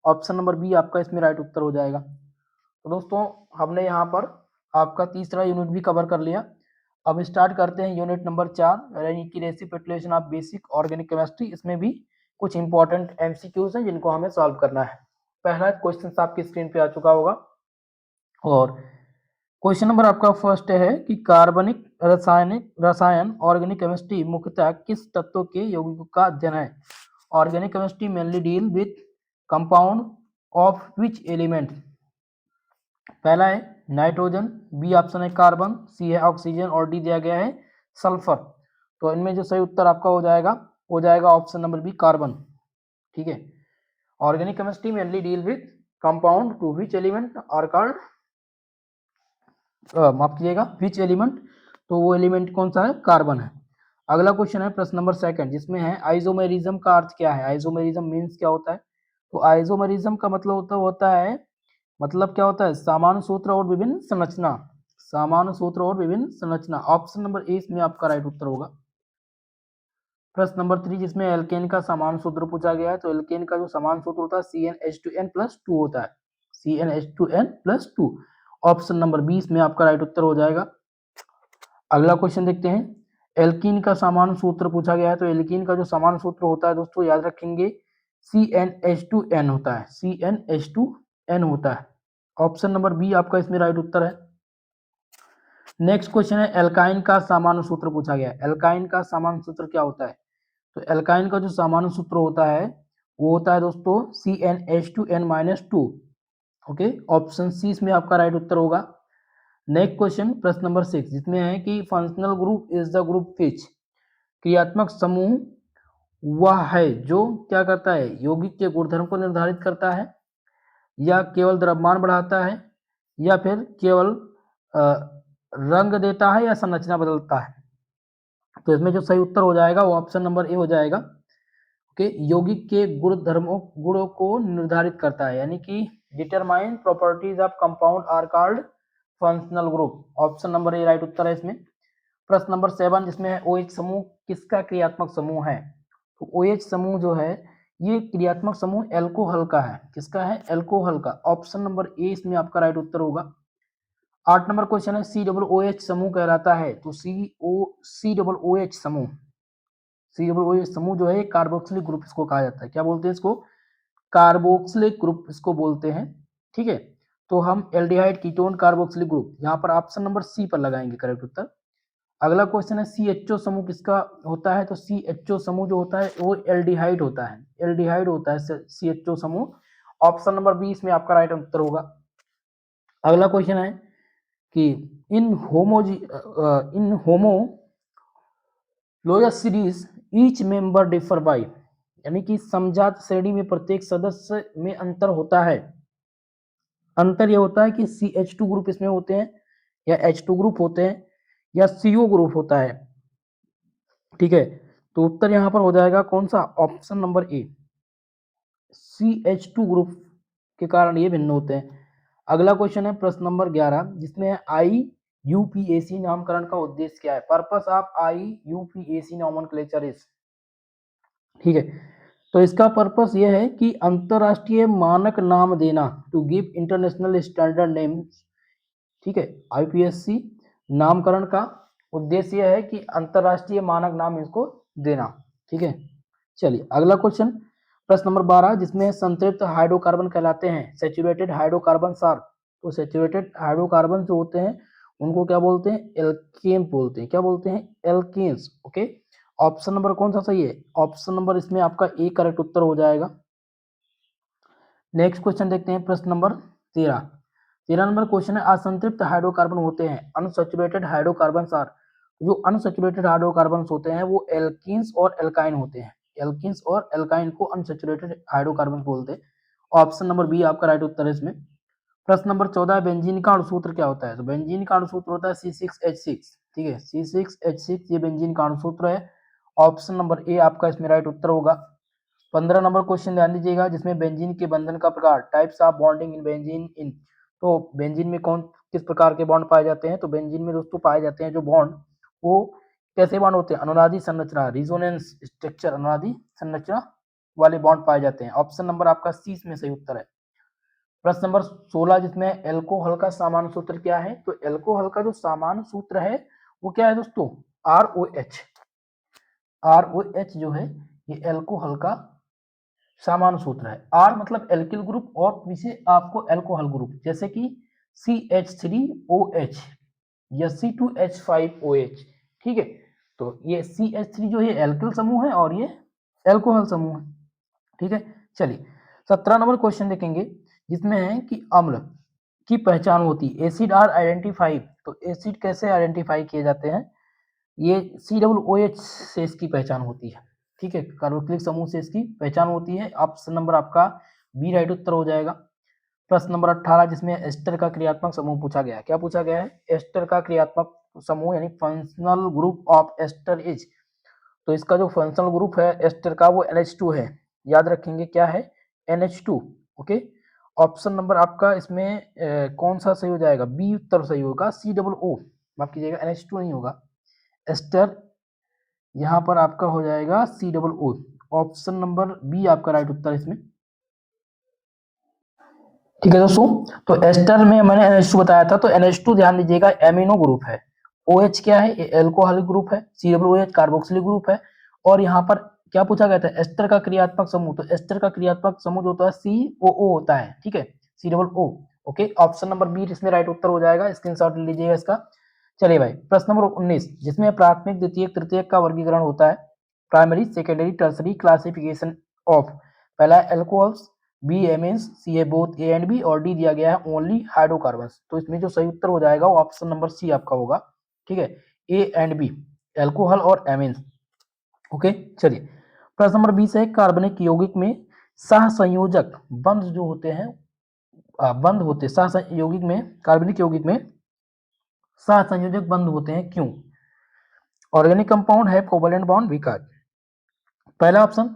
ऑप्शन नंबर बी आपका इसमें राइट उत्तर हो जाएगा। तो दोस्तों हमने यहाँ पर आपका तीसरा यूनिट भी कवर कर लिया। अब स्टार्ट करते हैं यूनिट नंबर 4 यानी कि reciprocation of basic organic chemistry. इसमें भी कुछ इंपॉर्टेंट एमसीक्यूज हैं जिनको हमें सॉल्व करना है। पहला क्वेश्चन आपकी स्क्रीन पे आ चुका होगा और क्वेश्चन नंबर आपका फर्स्ट है कि कार्बनिक रसायन ऑर्गेनिक केमिस्ट्री मुख्यतः किस तत्व के यौगिकों का अध्ययन है? Organic chemistry mainly deal with compound of which element? पहला है नाइट्रोजन, बी ऑप्शन है कार्बन, सी है ऑक्सीजन और डी दिया गया है सल्फर। तो इनमें जो सही उत्तर आपका हो जाएगा ऑप्शन नंबर बी कार्बन। ठीक है, organic chemistry mainly deal with compound to which element are called, माफ कीजिएगा, विच एलिमेंट, तो वो एलिमेंट कौन सा है? कार्बन है। अगला क्वेश्चन है प्रश्न नंबर 2 जिसमें है आइसोमेरिज्म का अर्थ क्या है? आइसोमेरिज्म मीन्स क्या होता है? तो आइसोमेरिज्म का मतलब होता है मतलब क्या होता है? सामान्य सूत्र और विभिन्न संरचना। सामान्य सूत्र और विभिन्न संरचना। ऑप्शन नंबर ए इसमें आपका राइट उत्तर होगा। प्रश्न नंबर 3 जिसमें एल्केन का सामान्य सूत्र पूछा गया है। तो एल्केन का जो सामान्य सूत्र होता है CnH2n+2 होता है। CnH2n+2। ऑप्शन नंबर 20 में आपका राइट उत्तर हो जाएगा। अगला क्वेश्चन देखते हैं, एल्कीन का सामान्य सूत्र पूछा गया है। तो एल्कीन का जो सामान्य सूत्र होता है दोस्तों याद रखेंगे CnH2n होता है। CnH2n होता है। ऑप्शन नंबर बी आपका इसमें राइट उत्तर है। नेक्स्ट क्वेश्चन है, एल्काइन का सामान्य सूत्र पूछा गया है। एल्काइन का सामान्य सूत्र क्या होता है? तो एल्काइन का जो सामान्य सूत्र होता है वो होता है दोस्तों CnH2n-2। ओके, ऑप्शन सी इसमें आपका राइट उत्तर होगा। नेक्स्ट क्वेश्चन प्रश्न नंबर 6 जिसमें है कि functional group is the group which, क्रियात्मक समूह वह है जो क्या करता है? यौगिक के गुणधर्म को निर्धारित करता है, या केवल द्रव्यमान बढ़ाता है, या फिर केवल रंग देता है, या संरचना बदलता है? तो इसमें जो सही उत्तर हो जाएगा वो ऑप्शन नंबर ए हो जाएगा। ओके, यौगिक के गुणों को निर्धारित करता है, यानी कि determine properties of compound are called functional group. Option number A right उत्तर है इसमें। प्रश्न नंबर 7 जिसमें है OH समूह किसका क्रियात्मक समूह है? तो OH समूह जो है ये क्रियात्मक समूह एल्कोहल का है। किसका है? एल्कोहल का। ऑप्शन नंबर ए इसमें आपका राइट उत्तर होगा। 8 नंबर क्वेश्चन है COOH समूह कहलाता है। तो COOH समूह, COOH समूह जो है कार्बोक्सिलिक ग्रुप इसको कहा जाता है। क्या बोलते हैं इसको? कार्बोक्सिलिक ग्रुप इसको बोलते हैं। ठीक है, तो हम एल्डिहाइड कीटोन कार्बोक्सिलिक ग्रुप यहाँ पर ऑप्शन नंबर सी पर लगाएंगे करेक्ट उत्तर। अगला क्वेश्चन है CHO समूह किसका होता है? तो CHO समूह जो होता है वो एल्डिहाइड होता है। एल्डिहाइड होता है CHO समूह। ऑप्शन नंबर बी इसमें आपका राइट उत्तर होगा। अगला क्वेश्चन है कि in homologous series each member differ by, यानी कि समजात श्रेणी में प्रत्येक सदस्य में अंतर होता है। अंतर यह होता है कि CH2 ग्रुप इसमें होते हैं, या H2 ग्रुप होते हैं, या CO ग्रुप होता है। ठीक है, तो उत्तर यहां पर हो जाएगा कौन सा? ऑप्शन नंबर ए, CH2 ग्रुप के कारण ये भिन्न होते हैं। अगला क्वेश्चन है प्रश्न नंबर 11 जिसमें IUPAC नामकरण का उद्देश्य क्या है? Purpose of IUPAC nomenclature is, ठीक है, तो इसका पर्पस यह है कि अंतरराष्ट्रीय मानक नाम देना, to give international standard name. ठीक है, IUPAC नामकरण का उद्देश्य यह है कि अंतरराष्ट्रीय मानक नाम इसको देना। ठीक है, चलिए अगला क्वेश्चन प्रश्न नंबर 12 जिसमें संतृप्त हाइड्रोकार्बन कहलाते हैं सैचुरेटेड हाइड्रोकार्बन सार। तो सैचुरेटेड हाइड्रोकार्बन जो होते हैं उनको क्या बोलते हैं? एल्केन बोलते हैं। क्या बोलते हैं? एल्केन्स। ओके, ऑप्शन नंबर कौन सा सही है? ऑप्शन नंबर इसमें आपका ए करेक्ट उत्तर हो जाएगा। नेक्स्ट क्वेश्चन देखते हैं प्रश्न नंबर 13। 13 नंबर क्वेश्चन है असंतृप्त हाइड्रोकार्बन होते हैं अनसैचुरेटेड हाइड्रोकार्बन आर। जो अनसैचुरेटेड हाइड्रोकार्बन होते हैं वो एल्कीन्स और एल्काइन होते हैं। एल्कीन्स और एल्काइन को अनसैचुरेटेड हाइड्रोकार्बन बोलते हैं। ऑप्शन नंबर बी आपका राइट उत्तर है इसमें। प्रश्न नंबर 14, बेंजीन का अणुसूत्र क्या होता है? तो बेंजीन का अणुसूत्र होता है C6H6। ठीक है, C6H6 ये बेंजीन का अणुसूत्र है। ऑप्शन नंबर ए आपका इसमें राइट उत्तर होगा। 15 नंबर क्वेश्चन ध्यान दीजिएगा, जिसमें बेंजीन के बंधन का प्रकार, types of bonding in benzene in. तो बेंजीन में कौन किस प्रकार के बॉन्ड पाए जाते हैं? तो बेंजीन में दोस्तों पाए जाते हैं जो बॉन्ड, वो कैसे बॉन्ड होते हैं? अनुनादी संरचना, रिजोनेंस स्ट्रक्चर, अनुनादी संरचना वाले बॉन्ड पाए जाते हैं। ऑप्शन नंबर आपका सी इसमें सही उत्तर है। प्रश्न नंबर 16, जिसमें एल्कोहल का सामान्य सूत्र क्या है? तो एल्कोहल का जो सामान्य सूत्र है वो क्या है दोस्तों? ROH। ROH जो है ये एल्कोहल का सामान्य सूत्र है। R मतलब एल्किल ग्रुप और पीछे आपको एल्कोहल ग्रुप, जैसे कि CH3OH या C2H5OH। ठीक है, तो ये CH3 जो है एल्किल समूह है और ये एल्कोहल समूह है। ठीक है, चलिए 17 नंबर क्वेश्चन देखेंगे, जिसमें है कि अम्ल की पहचान होती है। एसिड आर आइडेंटिफाई, तो एसिड कैसे आइडेंटिफाई किए जाते हैं? ये COOH से इसकी पहचान होती है। ठीक है, कार्बोक्सिलिक समूह से इसकी पहचान होती है। ऑप्शन नंबर आपका बी राइट उत्तर हो जाएगा। प्रश्न नंबर 18, जिसमें एस्टर का क्रियात्मक समूह पूछा गया है। क्या पूछा गया है? एस्टर का क्रियात्मक समूह यानी functional group of ester is. तो इसका जो फंक्शनल ग्रुप है एस्टर का वो NH2 है। याद रखेंगे क्या है? NH2। ओके, ऑप्शन नंबर आपका इसमें कौन सा सही हो जाएगा? बी उत्तर सही होगा। COO, माफ कीजिएगा, NH2 नहीं होगा। एस्टर यहाँ पर आपका हो जाएगा COO। ऑप्शन नंबर बी आपका राइट उत्तर इसमें। ठीक है दोस्तों, तो एस्टर में मैंने NH2 बताया था, तो NH2 ध्यान दीजिएगा एमिनो ग्रुप है। OH क्या है? ये एल्कोहलिक ग्रुप है। COOH कार्बोक्सिलिक ग्रुप है। और यहाँ पर क्या पूछा गया था? एस्टर का क्रियात्मक समूह, तो एस्टर का क्रियात्मक समूह जो होता है COO होता है। ठीक है, COO। Okay, option number B इसमें राइट उत्तर हो जाएगा। स्क्रीनशॉट ले लीजिएगा इसका। चलिए भाई, प्रश्न नंबर 19, जिसमें प्राथमिक द्वितीयक तृतीयक का वर्गीकरण होता है। Primary, secondary, tertiary classification of. पहला एल्कोहल्स, बी एमीन्स, सी है बोथ ए एंड बी, और डी दिया गया है ओनली हाइड्रोकार्बन्स। तो इसमें जो सही उत्तर हो जाएगा वो ऑप्शन नंबर सी आपका होगा। ठीक है, ए एंड बी, एल्कोहल और एमीन्स। ओके, चलिए प्रश्न नंबर 20 है, कार्बनिक यौगिक में सहसंयोजक बंध जो होते हैं, बंध होते सहसंयोगिक में, कार्बनिक यौगिक में सहसंयोजक बंध होते हैं क्यों? ऑर्गेनिक कंपाउंड है कोवैलेंट बॉन्ड, बिकॉज। पहला ऑप्शन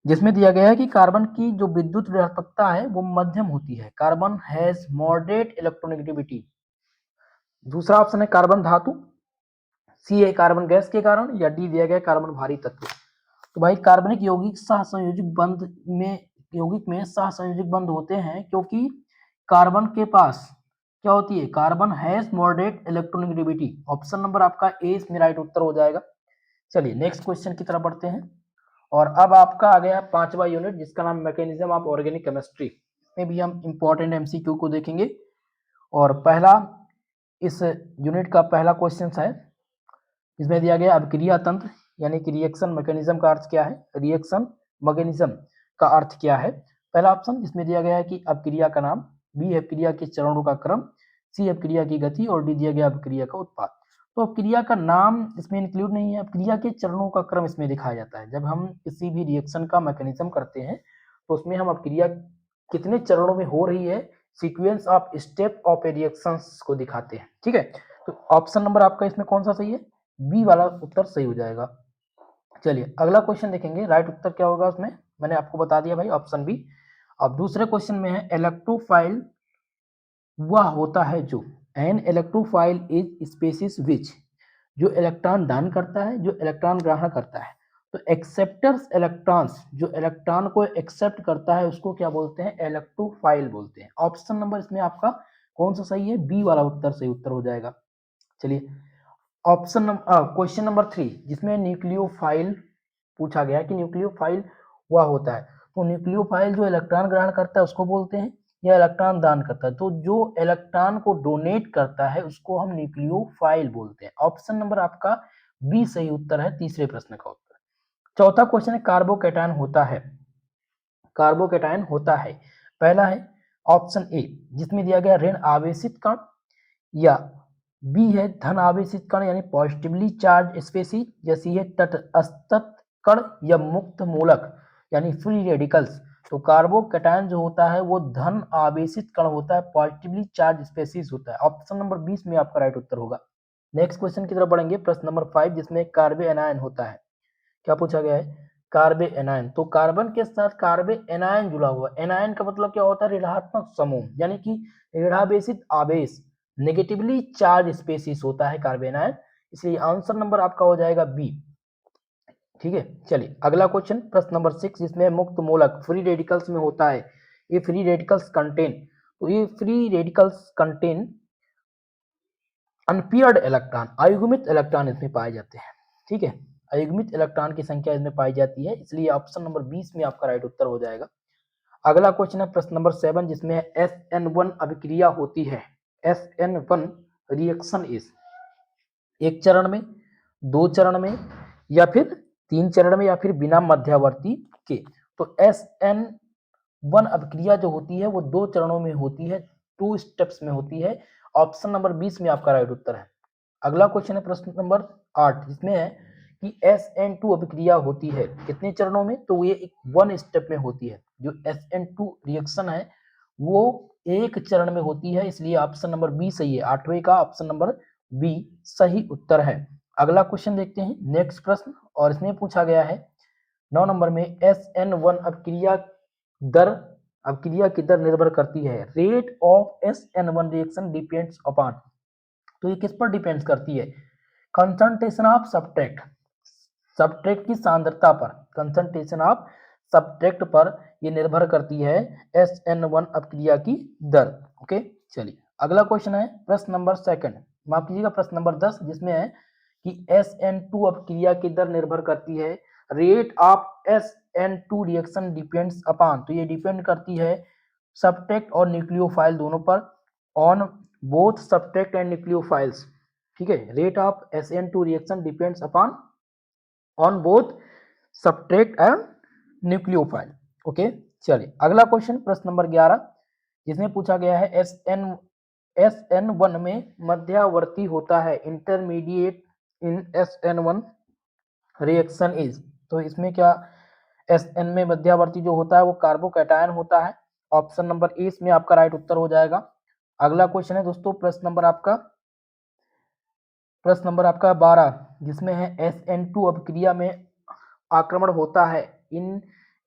जिसमें दिया गया है कि कार्बन की जो विद्युत ऋणात्मकता है वो मध्यम होती है, कार्बन हैज मॉडरेट इलेक्ट्रोनेगेटिविटी। दूसरा ऑप्शन है कार्बन धातु, सी है कार्बन गैस के कारण, या डी दिया गया कार्बन भारी तत्व। तो भाई कार्बनिक यौगिक सहसंयोजक बंध में, यौगिक में सहसंयोजक बंध होते हैं क्योंकि कार्बन के पास क्या होती है? Carbon has moderate electronegativity. Option number आपका ए इसमें राइट उत्तर हो जाएगा। चलिए नेक्स्ट क्वेश्चन की तरफ बढ़ते हैं। और अब आपका आ गया 5वां यूनिट, जिसका नाम मैकेनिज्म ऑफ ऑर्गेनिक केमिस्ट्री। इसमें भी हम इंपॉर्टेंट MCQ को देखेंगे। और पहला इस यूनिट का पहला क्वेश्चन है, इसमें दिया गया अभिक्रिया तंत्र यानी कि रिएक्शन मैकेनिज्म का अर्थ क्या है? रिएक्शन मैकेनिज्म का अर्थ क्या है? पहला ऑप्शन जिसमें दिया गया है कि अभिक्रिया का नाम, बी अभिक्रिया के चरणों का क्रम, सी अभिक्रिया की गति, और डी दिया गया अभिक्रिया का उत्पाद। तो अभिक्रिया का नाम इसमें इंक्लूड नहीं है, अभिक्रिया के चरणों का क्रम इसमें दिखाया जाता है। जब हम किसी भी रिएक्शन का मैकेनिज्म करते हैं तो उसमें हम अभिक्रिया कितने चरणों में हो रही है, sequence of step of A reactions को दिखाते हैं। ठीक है, तो ऑप्शन नंबर आपका इसमें कौन सा सही है? बी वाला उत्तर सही हो जाएगा। चलिए अगला क्वेश्चन देखेंगे, राइट उत्तर क्या होगा उसमें मैंने आपको बता दिया भाई, ऑप्शन बी। अब दूसरे क्वेश्चन में है, इलेक्ट्रोफाइल वह होता है जो, an electrophile is species which, जो इलेक्ट्रॉन दान करता है, जो इलेक्ट्रॉन ग्रहण करता है। तो एक्सेप्टर्स इलेक्ट्रॉन्स, जो इलेक्ट्रॉन को एक्सेप्ट करता है उसको क्या बोलते हैं? इलेक्ट्रोफाइल बोलते हैं। ऑप्शन नंबर इसमें आपका कौन सा सही है? बी वाला उत्तर सही उत्तर हो जाएगा। चलिए ऑप्शन क्वेश्चन नंबर 3, जिसमें न्यूक्लियोफाइल पूछा गया है कि न्यूक्लियोफाइल वह होता है। तो न्यूक्लियोफाइल जो इलेक्ट्रॉन ग्रहण करता है उसको बोलते हैं, या इलेक्ट्रॉन दान करता है। तो जो इलेक्ट्रॉन को डोनेट करता है उसको हम न्यूक्लियोफाइल बोलते हैं। ऑप्शन नंबर आपका बी सही उत्तर है, तीसरे प्रश्न का उत्तर। चौथा क्वेश्चन है, कार्बोकैटायन होता है, कार्बोकैटायन होता है। पहला है ऑप्शन ए, जिसमें दिया गया ऋण आवेशित कण, या बी है धन आवेशित कण यानी पॉजिटिवली चार्ज स्पेसीज, या सी है तटस्थ कण या मुक्त मूलक यानी फ्री रेडिकल्स। तो कार्बोकैटायन जो होता है वो धन आवेशित कण होता है, पॉजिटिवली चार्ज स्पेसीज होता है। ऑप्शन नंबर 20 में आपका राइट उत्तर होगा। नेक्स्ट क्वेश्चन की तरफ बढ़ेंगे, प्रश्न नंबर 5 जिसमें कार्बे एनायन होता है। क्या पूछा गया है? कार्बे एनायन। तो कार्बन के साथ कार्बे एनायन जुड़ा हुआ है। एनायन का मतलब क्या होता है? ऋणात्मक समूह, यानी कि ऋणावेशित आवेश, नेगेटिवली चार्ज स्पेसीज होता है कार्बे एनायन, इसलिए आंसर नंबर आपका हो जाएगा बी। ठीक है, चलिए अगला क्वेश्चन, प्रश्न नंबर 6 जिसमें मुक्त मूलक फ्री रेडिकल्स में होता है। ये फ्री रेडिकल्स कंटेन, तो ये free radicals contain unpaired electron, अयुग्मित इलेक्ट्रॉन इसमें पाए जाते हैं। ठीक है, अयुग्मित इलेक्ट्रॉन की संख्या इसमें पाई जाती है, इसलिए ऑप्शन नंबर 20 में आपका राइट उत्तर हो जाएगा। अगला क्वेश्चन है प्रश्न नंबर 7 जिसमें SN1 अभिक्रिया होती है। SN1 रिएक्शन इज एक चरण में, दो चरण में, या फिर तीन चरण में, या फिर बिना मध्यवर्ती के। तो SN1 अभिक्रिया जो होती है वो दो चरणों में होती है, 2 स्टेप्स में होती है। ऑप्शन नंबर 20 में आपका राइट उत्तर है। अगला क्वेश्चन है प्रश्न नंबर 8 जिसमें है कि SN2 अभिक्रिया होती है कितने चरणों में? तो ये एक 1 स्टेप में होती है। जो SN2 रिएक्शन है वो एक चरण में होती है, इसलिए ऑप्शन नंबर बी सही है। 8वें का ऑप्शन नंबर बी सही उत्तर है। अगला क्वेश्चन देखते हैं, नेक्स्ट प्रश्न, और इसमें पूछा गया है 9 नंबर में SN1 अभिक्रिया की दर निर्भर करती है। Rate of SN1 reaction depends upon, तो ये किस पर डिपेंड्स करती है? कंसंट्रेशन ऑफ सब्सट्रेट, सब्सट्रेट की सांद्रता पर, कंसंट्रेशन ऑफ सब्सट्रेट पर ये निर्भर करती है SN1 अभिक्रिया की दर। ओके, चलिए अगला क्वेश्चन है प्रश्न नंबर 2, माफ कीजिएगा प्रश्न नंबर 10 जिसमें है कि SN2 अभिक्रिया की दर निर्भर करती है। Rate of SN2 reaction depends upon, तो ये डिपेंड करती है सब्सट्रेट और न्यूक्लियोफाइल दोनों पर, on both substrate and nucleophiles. ठीक है, rate of SN2 reaction depends upon on both substrate and nucleophile. Okay, चलिए अगला क्वेश्चन प्रश्न नंबर 11 जिसमें पूछा गया है SN1 में मध्यवर्ती होता है। Intermediate in SN1 reaction is, तो इसमें क्या SN में मध्यवर्ती जो होता है वो कार्बोकैटायन होता है। ऑप्शन नंबर ए इसमें आपका राइट उत्तर हो जाएगा। अगला क्वेश्चन है दोस्तों प्रश्न नंबर आपका 12 जिसमें है SN2 अभिक्रिया में आक्रमण होता है। इन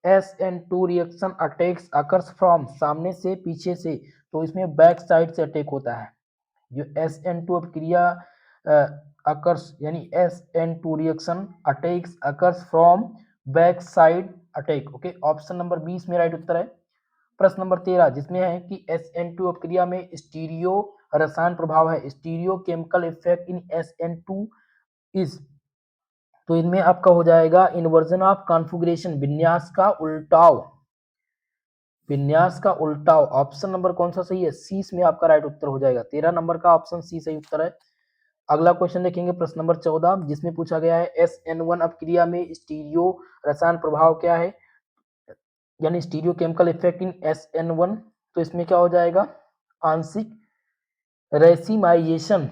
SN2 reaction attacks occurs from, सामने से पीछे से, तो इसमें बैक साइड से अटैक होता है। जो SN2 अभिक्रिया अकर्स, यानी SN2 reaction attacks occurs from back side attack. Okay, option number 20 में राइट उत्तर है। प्रश्न नंबर 13 जिसमें है कि SN2 अभिक्रिया में स्टीरियो रसायन प्रभाव है। Stereo chemical effect in SN2 is, तो इनमें आपका हो जाएगा इन्वर्जन ऑफ कॉन्फ़िगरेशन, विन्यास का उल्टाव, विन्यास का उल्टाव। ऑप्शन नंबर कौन सा सही है? सी इसमें आपका राइट उत्तर हो जाएगा। 13 नंबर का ऑप्शन सी सही उत्तर है। अगला क्वेश्चन देखेंगे प्रश्न नंबर 14 जिसमें पूछा गया है SN1 अभिक्रिया में स्टीरियो रसायन प्रभाव क्या है, यानी stereo chemical effect in SN1। तो इसमें क्या हो जाएगा? आंशिक रेसिमाइजेशन,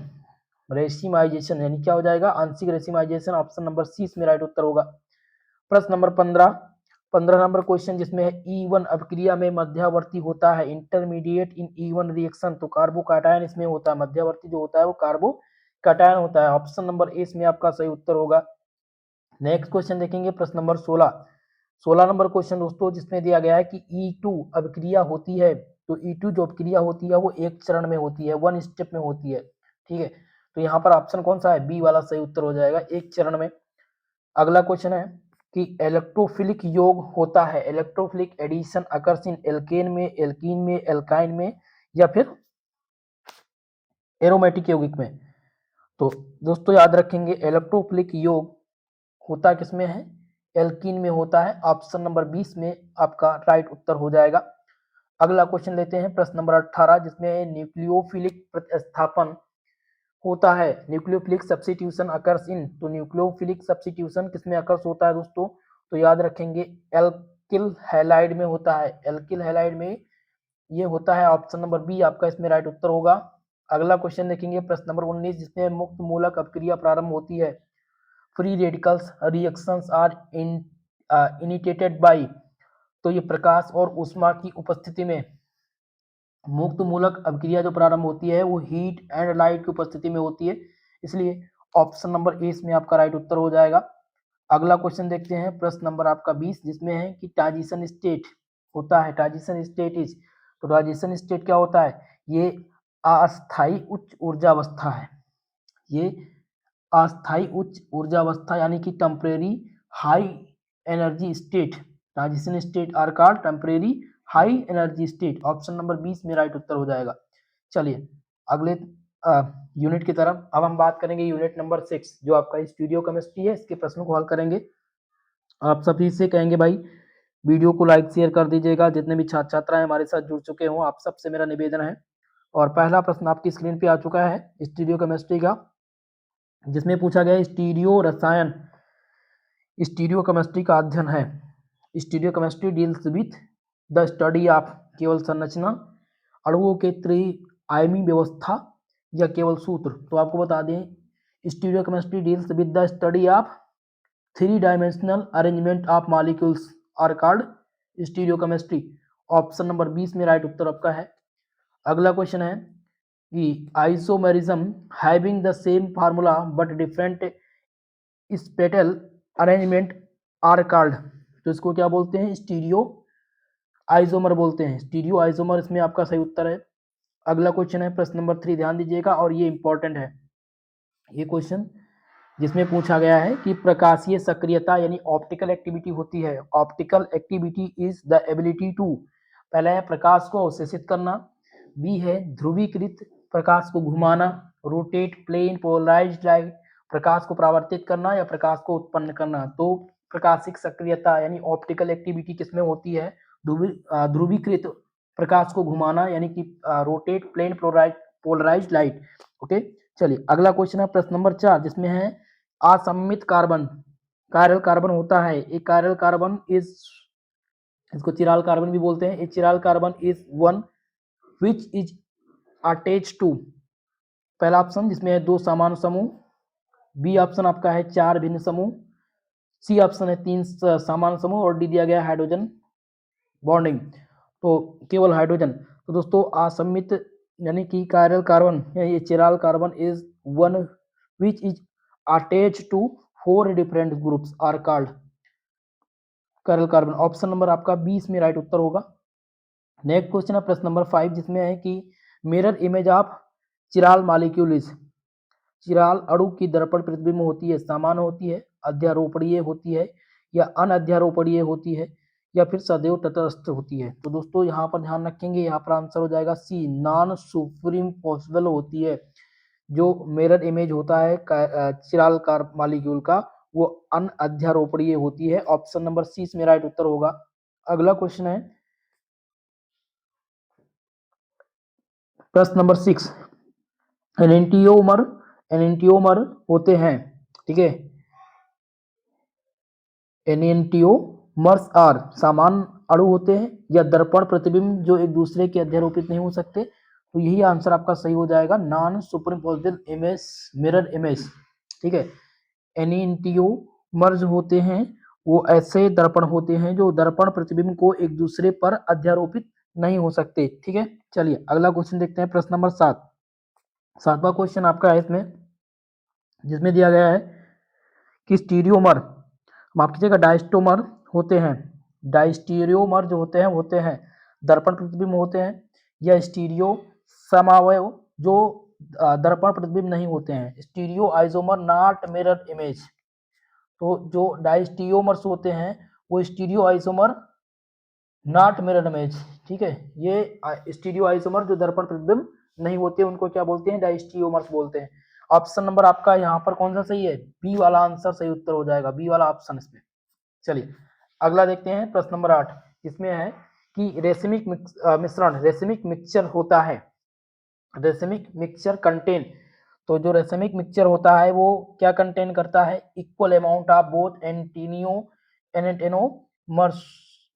रेसिमाइजेशन यानी क्या हो जाएगा? आंशिक रेसिमाइजेशन। ऑप्शन नंबर सी इसमें राइट उत्तर होगा। प्रश्न नंबर 15 नंबर क्वेश्चन जिसमें है E1 अभिक्रिया में मध्यवर्ती होता है। इंटरमीडिएट इन E1 रिएक्शन, तो कार्बोकैटायन इसमें होता है। मध्यवर्ती जो होता है वो कार्बोकैटायन होता है। ऑप्शन नंबर ए इसमें आपका सही उत्तर होगा। नेक्स्ट क्वेश्चन देखेंगे प्रश्न नंबर 16 नंबर क्वेश्चन दोस्तों जिसमें दिया गया है कि E2 अभिक्रिया होती है। तो E2 जो अभिक्रिया होती है वो एक चरण में होती है, 1 स्टेप में होती है। ठीक है, तो यहाँ पर ऑप्शन कौन सा है? बी वाला सही उत्तर हो जाएगा, एक चरण में। अगला क्वेश्चन है कि इलेक्ट्रोफिलिक योग होता है। Electrophilic addition occurs in alkane में, एल्कीन में, एल्काइन में, या फिर एरोमेटिक यौगिक में। तो दोस्तों याद रखेंगे इलेक्ट्रोफिलिक योग होता किसमें है? एल्कीन में होता है। ऑप्शन नंबर 20 में आपका राइट उत्तर हो जाएगा। अगला क्वेश्चन लेते हैं प्रश्न नंबर 18 जिसमें न्यूक्लियोफिलिक प्रतिस्थापन होता है। न्यूक्लियोफिलिक सब्स्टिट्यूशन अकर्स इन, तो न्यूक्लियोफिलिक सब्स्टिट्यूशन किसमें अकर्स होता है दोस्तों? तो याद रखेंगे एल्किल हैलाइड में होता है। एल्किल हैलाइड में ये होता है। ऑप्शन नंबर बी आपका इसमें राइट उत्तर होगा। अगला क्वेश्चन देखेंगे प्रश्न नंबर 19 जिसमें मुक्त मूलक अपक्रिया प्रारंभ होती है। Free radicals reactions are initiated by, तो ये प्रकाश और ऊष्मा की उपस्थिति में मुक्त मूलक अभिक्रिया जो प्रारंभ होती है वो हीट एंड लाइट की उपस्थिति में होती है, इसलिए ऑप्शन नंबर ए इसमें आपका राइट उत्तर हो जाएगा। अगला क्वेश्चन देखते हैं, प्रश्न नंबर आपका 20, जिसमें है कि ट्रांजिशन स्टेट होता है, ट्रांजिशन स्टेट इज, तो ट्रांजिशन स्टेट क्या होता है, ये अस्थायी उच्च ऊर्जावस्था है, ये अस्थायी उच्च ऊर्जावस्था यानी कि temporary high energy state, transition state are called temporary high energy state. Option number 20 में राइट उत्तर हो जाएगा। चलिए अगले यूनिट की तरफ अब हम बात करेंगे, यूनिट नंबर 6 जो आपका स्टूडियो केमिस्ट्री है, इसके प्रश्नों को हल करेंगे। आप सभी से कहेंगे भाई वीडियो को लाइक शेयर कर दीजिएगा, जितने भी छात्र छात्राएं हमारे साथ जुड़ चुके हों आप सबसे मेरा निवेदन है। और पहला प्रश्न आपकी स्क्रीन पे आ चुका है स्टीरियो केमिस्ट्री का, जिसमें पूछा गया स्टीरियो रसायन, स्टीरियो केमिस्ट्री का अध्ययन है। Stereo chemistry deals with the study of केवल संरचना, अणुओं के त्रिआयामी व्यवस्था या केवल सूत्र। तो आपको बता दें stereo chemistry deals with the study of 3 dimensional arrangement of molecules are called stereo chemistry. Option number 20 में राइट उत्तर आपका है। अगला क्वेश्चन है कि isomerism having the same formula but different spatial arrangement are called, तो इसको क्या बोलते हैं, स्टीरियो आइसोमर बोलते हैं, स्टीरियो आइसोमर इसमें आपका सही उत्तर है। अगला क्वेश्चन है प्रश्न नंबर 3, ध्यान दीजिएगा और ये इंपॉर्टेंट है ये क्वेश्चन, जिसमें पूछा गया है कि प्रकाशीय सक्रियता यानी ऑप्टिकल एक्टिविटी होती है। Optical activity is the ability to, पहला है प्रकाश को अवशोषित करना, बी है ध्रुवीकृत प्रकाश को घुमाना, रोटेट प्लेन पोलराइज्ड लाइट, प्रकाश को परावर्तित करना या प्रकाश को उत्पन्न करना। तो प्रकाशिक सक्रियता यानी ऑप्टिकल एक्टिविटी किसमें होती है, ध्रुवीकृत प्रकाश को घुमाना यानी कि rotate plane polarised light. Okay चलिए अगला क्वेश्चन है प्रश्न नंबर 4, जिसमें है असममित कार्बन, कायरल कार्बन होता है, एक कायरल कार्बन इज, इसको चिराल कार्बन भी बोलते हैं, एक chiral carbon is one which is attach to, पहला ऑप्शन जिसमें है 2 समान समूह, बी ऑप्शन आपका है 4 भिन्न समूह, सी ऑप्शन है 3 समान समूह और डी दिया गया हाइड्रोजन बॉन्डिंग, तो केवल हाइड्रोजन। तो दोस्तों असममित यानी कि कायरल कार्बन ये chiral carbon is one which is attach to 4 different groups are called chiral carbon. Option number आपका 20 में राइट उत्तर होगा। नेक्स्ट क्वेश्चन है प्रश्न नंबर 5, जिसमें है कि mirror image of chiral molecule is, chiral अणु की दर्पण प्रतिबिंब होती है, समान होती है, अध्यारोपणीय होती है या अनअध्यारोपणीय होती है या फिर सदैव तटस्थ होती है। तो दोस्तों यहाँ पर ध्यान रखेंगे, यहाँ पर आंसर हो जाएगा सी, नॉन सुप्रीम पॉसिबल होती है। जो मिरर इमेज होता है चिराल कार मॉलिक्यूल का वो अनअध्यारोपणीय होती है। ऑप्शन नंबर सी इसमें राइट उत्तर होगा। अगला क्वेश्चन है प्रश्न नंबर 6, एनेंटियोमर होते हैं, ठीक है, एनेंटियोमर्स आर समान अणु होते हैं या दर्पण प्रतिबिंब जो एक दूसरे के अध्यारोपित नहीं हो सकते, तो यही आंसर आपका सही हो जाएगा, non superimposed image mirror image, ठीक है। एनेंटियोमर्स होते हैं वो ऐसे दर्पण होते हैं जो दर्पण प्रतिबिंब को एक दूसरे पर अध्यारोपित नहीं हो सकते, ठीक है। चलिए अगला क्वेश्चन देखते हैं प्रश्न नंबर 7, 7वां क्वेश्चन आपका है इसमें, जिसमें दिया गया है कि स्टीरियोमर, माफ कीजिएगा डायस्टोमर होते हैं, डायस्टीरियोमर जो होते हैं दर्पण प्रतिबिंब होते हैं या स्टीरियो समावयव जो दर्पण प्रतिबिंब नहीं होते हैं, stereo isomer not mirror image. तो जो डायस्टीरियोमर्स होते हैं वो stereo isomer not mirror image, ठीक है। ये स्टीरियो आइसोमर जो दर्पण प्रतिबिंब नहीं होते उनको क्या बोलते हैं, डायस्टीरियोमर्स बोलते हैं। ऑप्शन नंबर आपका यहाँ पर कौन सा सही है, बी वाला आंसर सही उत्तर हो जाएगा, बी वाला ऑप्शन इसमें। चलिए अगला देखते हैं प्रश्न नंबर 8, इसमें है कि रेसिमिक मिश्रण, रेसिमिक मिक्सचर होता है, रेसिमिक मिक्सचर कंटेन, तो जो रेसिमिक मिक्सचर होता है वो क्या कंटेन करता है, इक्वल अमाउंट ऑफ बोथ एंटीनियोमर्स,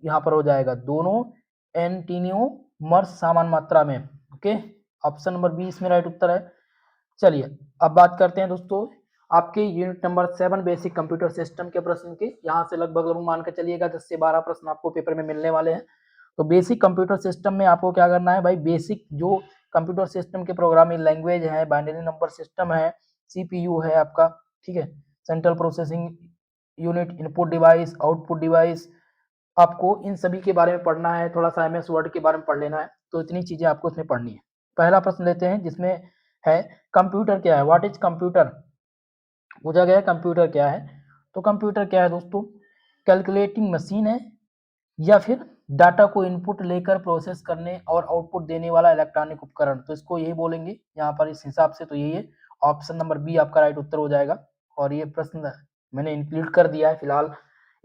यहाँ पर हो जाएगा दोनों एंटीनियोमर्स समान मात्रा में, ओके। ऑप्शन नंबर 20 में राइट उत्तर है। चलिए अब बात करते हैं दोस्तों आपके unit number 7 basic computer system के प्रश्न के यहाँ से लगभग मान के चलिएगा 10 से 12 प्रश्न आपको पेपर में मिलने वाले हैं। तो बेसिक कंप्यूटर सिस्टम में आपको क्या करना है भाई, बेसिक जो कंप्यूटर सिस्टम के प्रोग्रामिंग लैंग्वेज है, बाइनरी नंबर सिस्टम है, सीपीयू है आपका, ठीक है, central processing unit, input device, output device, आपको इन सभी के बारे में पढ़ना है। थोड़ा सा एमएस वर्ड के बारे में पढ़ लेना है। तो इतनी चीजें आपको इसमें पढ़नी है। पहला प्रश्न लेते हैं जिसमें है कंप्यूटर क्या है, व्हाट इज कंप्यूटर, पूछा गया है कंप्यूटर क्या है। तो कंप्यूटर क्या है दोस्तों, कैलकुलेटिंग मशीन है या फिर डाटा को इनपुट लेकर प्रोसेस करने और आउटपुट देने वाला इलेक्ट्रॉनिक उपकरण। तो इसको यही बोलेंगे यहाँ पर इस हिसाब से। तो यही है, ऑप्शन नंबर बी आपका राइट उत्तर हो जाएगा। और ये प्रश्न मैंने इंक्लूड कर दिया है, फिलहाल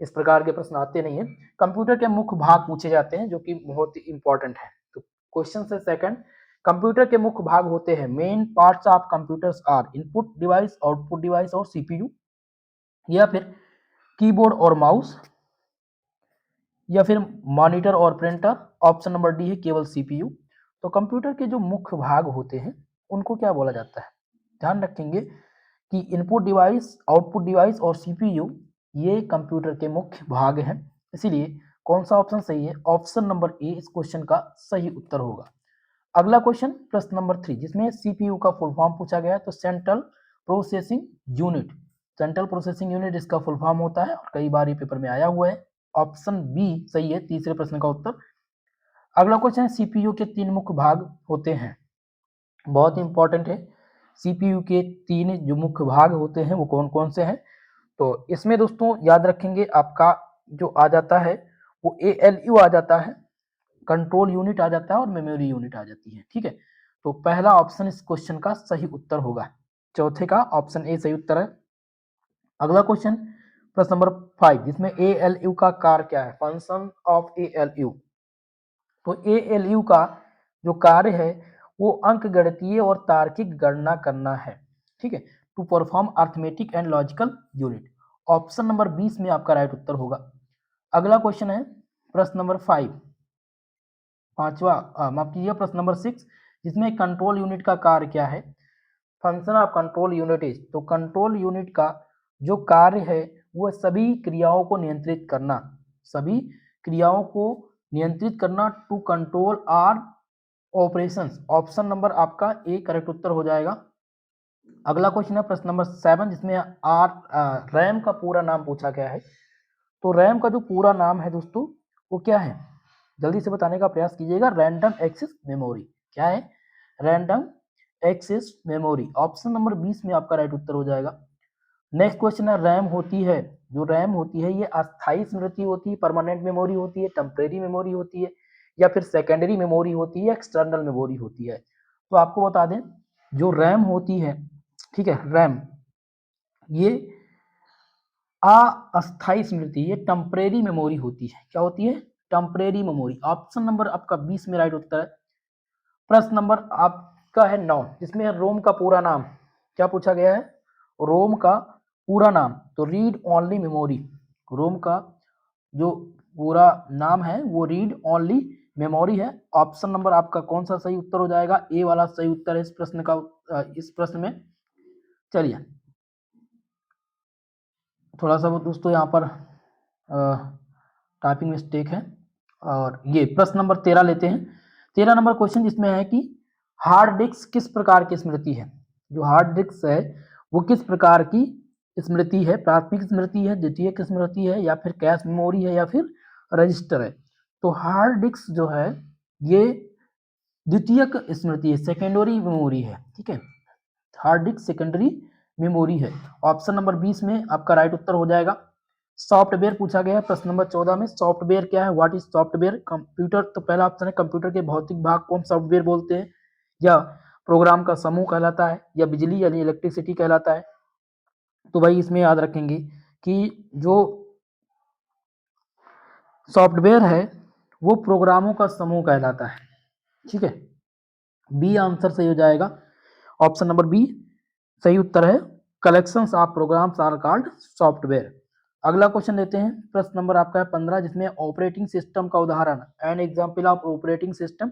इस प्रकार के प्रश्न आते नहीं है। कंप्यूटर के मुख्य भाग पूछे जाते हैं जो कि बहुत ही इंपॉर्टेंट है। तो क्वेश्चन से सेकंड, कंप्यूटर के मुख्य भाग होते हैं, main parts of computers are input device, output device और सीपीयू, या फिर कीबोर्ड और माउस, या फिर मॉनिटर और प्रिंटर। ऑप्शन नंबर डी है केवल सीपीयू। तो कंप्यूटर के जो मुख्य भाग होते हैं उनको क्या बोला जाता है, ध्यान रखेंगे कि इनपुट डिवाइस, आउटपुट डिवाइस और सीपीयू ये कंप्यूटर के मुख्य भाग हैं। इसीलिए कौन सा ऑप्शन सही है, ऑप्शन नंबर ए इस क्वेश्चन का सही उत्तर होगा। अगला क्वेश्चन प्रश्न नंबर 3 जिसमें सीपीयू का फुल फॉर्म पूछा गया है। तो central processing unit, central processing unit इसका फुल फॉर्म होता है और कई बार ये पेपर में आया हुआ है। ऑप्शन बी सही है तीसरे प्रश्न का उत्तर। अगला क्वेश्चन है सीपीयू के 3 मुख्य भाग होते हैं, बहुत इंपॉर्टेंट है। सीपीयू के 3 जो मुख्य भाग होते हैं वो कौन कौन से हैं। तो इसमें दोस्तों याद रखेंगे आपका जो आ जाता है वो एएलयू आ जाता है, कंट्रोल यूनिट आ जाता है और मेमोरी यूनिट आ जाती है, ठीक है। तो पहला ऑप्शन इस क्वेश्चन का सही उत्तर होगा, चौथे का ऑप्शन ए सही उत्तर है। अगला क्वेश्चन प्रश्न नंबर 5 जिसमें एएलयू का कार्य क्या है, फंक्शन ऑफ एएलयू। तो एएलयू का जो कार्य है वो अंकगणितीय और तार्किक गणना करना है, ठीक है, to perform arithmetic and logical unit. Option number 20 में आपका राइट उत्तर होगा। अगला क्वेश्चन है प्रश्न नंबर 5, पांचवा माफ कीजिए प्रश्न नंबर 6 जिसमें कंट्रोल यूनिट का कार्य क्या है, function of control unit is. तो कंट्रोल यूनिट का जो कार्य है वो सभी क्रियाओं को नियंत्रित करना, सभी क्रियाओं को नियंत्रित करना, to control our operations. Option number आपका ए करेक्ट उत्तर हो जाएगा। अगला क्वेश्चन है प्रश्न नंबर 7 जिसमें रैम का पूरा नाम पूछा गया है। तो रैम का जो पूरा नाम है दोस्तों वो क्या है, जल्दी से बताने का प्रयास कीजिएगा। रैंडम एक्सेस मेमोरी, क्या है, random access memory. Option number 20 में आपका राइट उत्तर हो जाएगा। नेक्स्ट क्वेश्चन है रैम होती है, जो रैम होती है ये अस्थायी स्मृति होती है, परमानेंट मेमोरी होती है, टेम्परेरी मेमोरी होती है, या फिर सेकेंडरी मेमोरी होती है, एक्सटर्नल मेमोरी होती है। तो आपको बता दें जो रैम होती है, ठीक है, रैम ये अस्थायी स्मृति, ये टेम्परेरी मेमोरी होती है। क्या होती है, टेम्परेरी मेमोरी। ऑप्शन नंबर आपका 20 में राइट उत्तर है। प्रश्न नंबर आपका है 9 जिसमें रोम का पूरा नाम क्या पूछा गया है, रोम का पूरा नाम। तो रीड ओनली मेमोरी, रोम का जो पूरा नाम है वो रीड ओनली मेमोरी है। ऑप्शन नंबर आपका कौन सा सही उत्तर हो जाएगा, ए वाला सही उत्तर है इस प्रश्न का, इस प्रश्न में। चलिए थोड़ा सा वो दोस्तों यहाँ पर टाइपिंग मिस्टेक है। और ये प्रश्न नंबर 13 लेते हैं। 13 नंबर क्वेश्चन जिसमें है कि हार्ड डिस्क किस प्रकार की स्मृति है। जो हार्ड डिस्क है वो किस प्रकार की स्मृति है, प्राथमिक स्मृति है, द्वितीयक स्मृति है, या फिर कैश मेमोरी है, या फिर रजिस्टर है। तो हार्ड डिस्क जो है ये द्वितीयक स्मृति है, सेकेंडरी मेमोरी है, ठीक है, हार्ड डिस्क सेकेंडरी मेमोरी है। ऑप्शन नंबर 20 में आपका राइट उत्तर हो जाएगा। सॉफ्टवेयर पूछा गया है प्रश्न नंबर 14 में, सॉफ्टवेयर क्या है, व्हाट इज सॉफ्टवेयर। कंप्यूटर, तो पहला ऑप्शन है कंप्यूटर के भौतिक भाग को हम सॉफ्टवेयर बोलते हैं, या प्रोग्राम का समूह कहलाता है, या बिजली यानी इलेक्ट्रिसिटी कहलाता है। तो भाई इसमें याद रखेंगे कि जो सॉफ्टवेयर है वो प्रोग्रामों का समूह कहलाता है, ठीक है, बी आंसर सही हो जाएगा। ऑप्शन नंबर बी सही उत्तर है, collections of programs are called software. अगला क्वेश्चन लेते हैं, प्रश्न नंबर आपका है 15 जिसमें ऑपरेटिंग सिस्टम का उदाहरण, an example of operating system.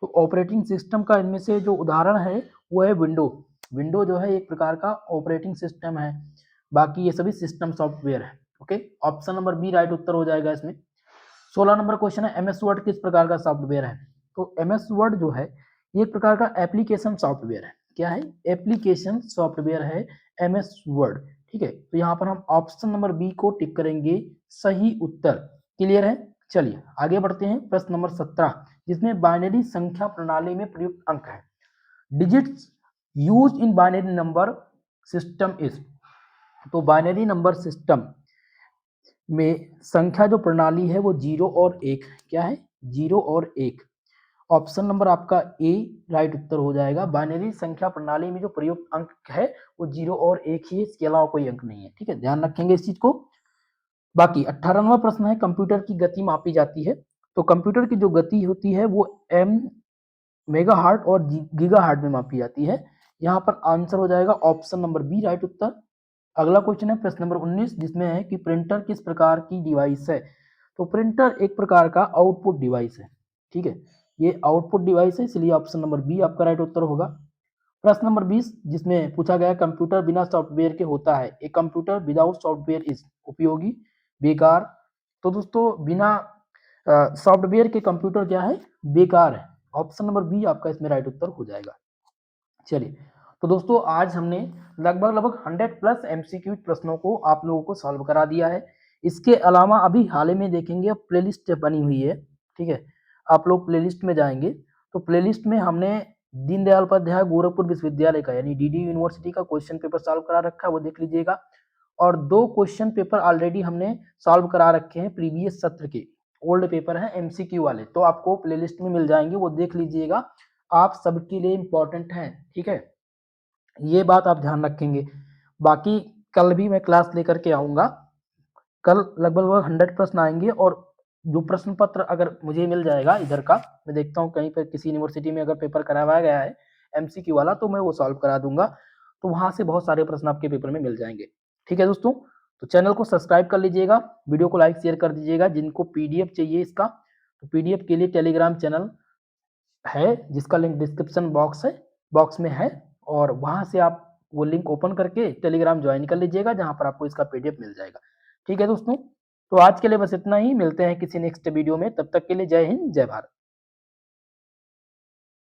तो ऑपरेटिंग सिस्टम का इनमें से जो उदाहरण है वो है विंडो, विंडो जो है एक प्रकार का ऑपरेटिंग सिस्टम है, बाकी ये सभी सिस्टम सॉफ्टवेयर है। Okay, option number B right उत्तर हो जाएगा इसमें। 16 नंबर क्वेश्चन है, एमएस वर्ड किस प्रकार का सॉफ्टवेयर है? तो एमएस वर्ड जो है ये एक प्रकार का एप्लीकेशन सॉफ्टवेयर है। क्या है? एप्लीकेशन सॉफ्टवेयर है एमएस वर्ड। ठीक है, तो यहाँ पर हम ऑप्शन नंबर बी को टिक करेंगे, सही उत्तर। क्लियर है? चलिए आगे बढ़ते हैं। प्रश्न नंबर 17 जिसमें बाइनरी संख्या प्रणाली में प्रयुक्त अंक है। Digits use in binary number system is. तो बाइनरी नंबर सिस्टम में संख्या जो प्रणाली है वो 0 और 1। क्या है? 0 और 1। ऑप्शन नंबर आपका ए राइट उत्तर हो जाएगा। बाइनरी संख्या प्रणाली में जो प्रयुक्त अंक है वो 0 और 1 ही है, इसके अलावा कोई अंक नहीं है। ठीक है, ध्यान रखेंगे इस चीज को। बाकी 18वां प्रश्न है, कंप्यूटर की गति मापी जाती है। तो कंप्यूटर की जो गति होती है वो एम मेगाहर्ट्ज और गीगाहर्ट्ज में मापी जाती है। यहाँ पर आंसर हो जाएगा ऑप्शन नंबर बी राइट उत्तर। अगला क्वेश्चन है प्रश्न नंबर 19 जिसमें है कि प्रिंटर किस प्रकार की डिवाइस है? तो प्रिंटर एक प्रकार का आउटपुट डिवाइस है। ठीक है, ये आउटपुट डिवाइस है, इसलिए ऑप्शन नंबर बी आपका राइट उत्तर होगा। प्रश्न नंबर 20 जिसमें पूछा गया कंप्यूटर बिना सॉफ्टवेयर के होता है। एक कंप्यूटर विदाउट सॉफ्टवेयर इज उपयोगी, बेकार। तो दोस्तों बिना सॉफ्टवेयर के कंप्यूटर क्या है? बेकार है। ऑप्शन नंबर बी आपका इसमें राइट उत्तर हो जाएगा। चलिए, तो दोस्तों आज हमने लगभग 100 प्लस एमसीक्यू प्रश्नों को आप लोगों को सॉल्व करा दिया है। इसके अलावा अभी हाल ही में देखेंगे प्लेलिस्ट बनी हुई है। ठीक है, आप लोग प्लेलिस्ट में जाएंगे तो प्लेलिस्ट में हमने दीनदयाल उपाध्याय गोरखपुर विश्वविद्यालय का यानी डीडी यूनिवर्सिटी का क्वेश्चन पेपर सॉल्व करा रखा है, वो देख लीजिएगा। और 2 क्वेश्चन पेपर ऑलरेडी हमने सॉल्व करा रखे हैं प्रीवियस सत्र के, ओल्ड पेपर है एमसीक्यू वाले, तो आपको प्लेलिस्ट में मिल जाएंगे, वो देख लीजिएगा। आप सबके लिए इंपॉर्टेंट हैं। ठीक है, ये बात आप ध्यान रखेंगे। बाकी कल भी मैं क्लास लेकर के आऊंगा। कल लगभग 100 प्रश्न आएंगे और जो प्रश्न पत्र अगर मुझे मिल जाएगा इधर का, मैं देखता हूँ कहीं पर किसी यूनिवर्सिटी में अगर पेपर करवाया गया है एमसीक्यू वाला तो मैं वो सॉल्व करा दूंगा। तो वहां से बहुत सारे प्रश्न आपके पेपर में मिल जाएंगे। ठीक है दोस्तों, तो चैनल को सब्सक्राइब कर लीजिएगा, वीडियो को लाइक शेयर कर दीजिएगा। जिनको पीडीएफ चाहिए इसका, तो पीडीएफ के लिए टेलीग्राम चैनल है जिसका लिंक डिस्क्रिप्शन बॉक्स में है, और वहां से आप वो लिंक ओपन करके टेलीग्राम ज्वाइन कर लीजिएगा जहां पर आपको इसका पीडीएफ मिल जाएगा। ठीक है दोस्तों, तो आज के लिए बस इतना ही। मिलते हैं किसी नेक्स्ट वीडियो में, तब तक के लिए जय हिंद जय भारत।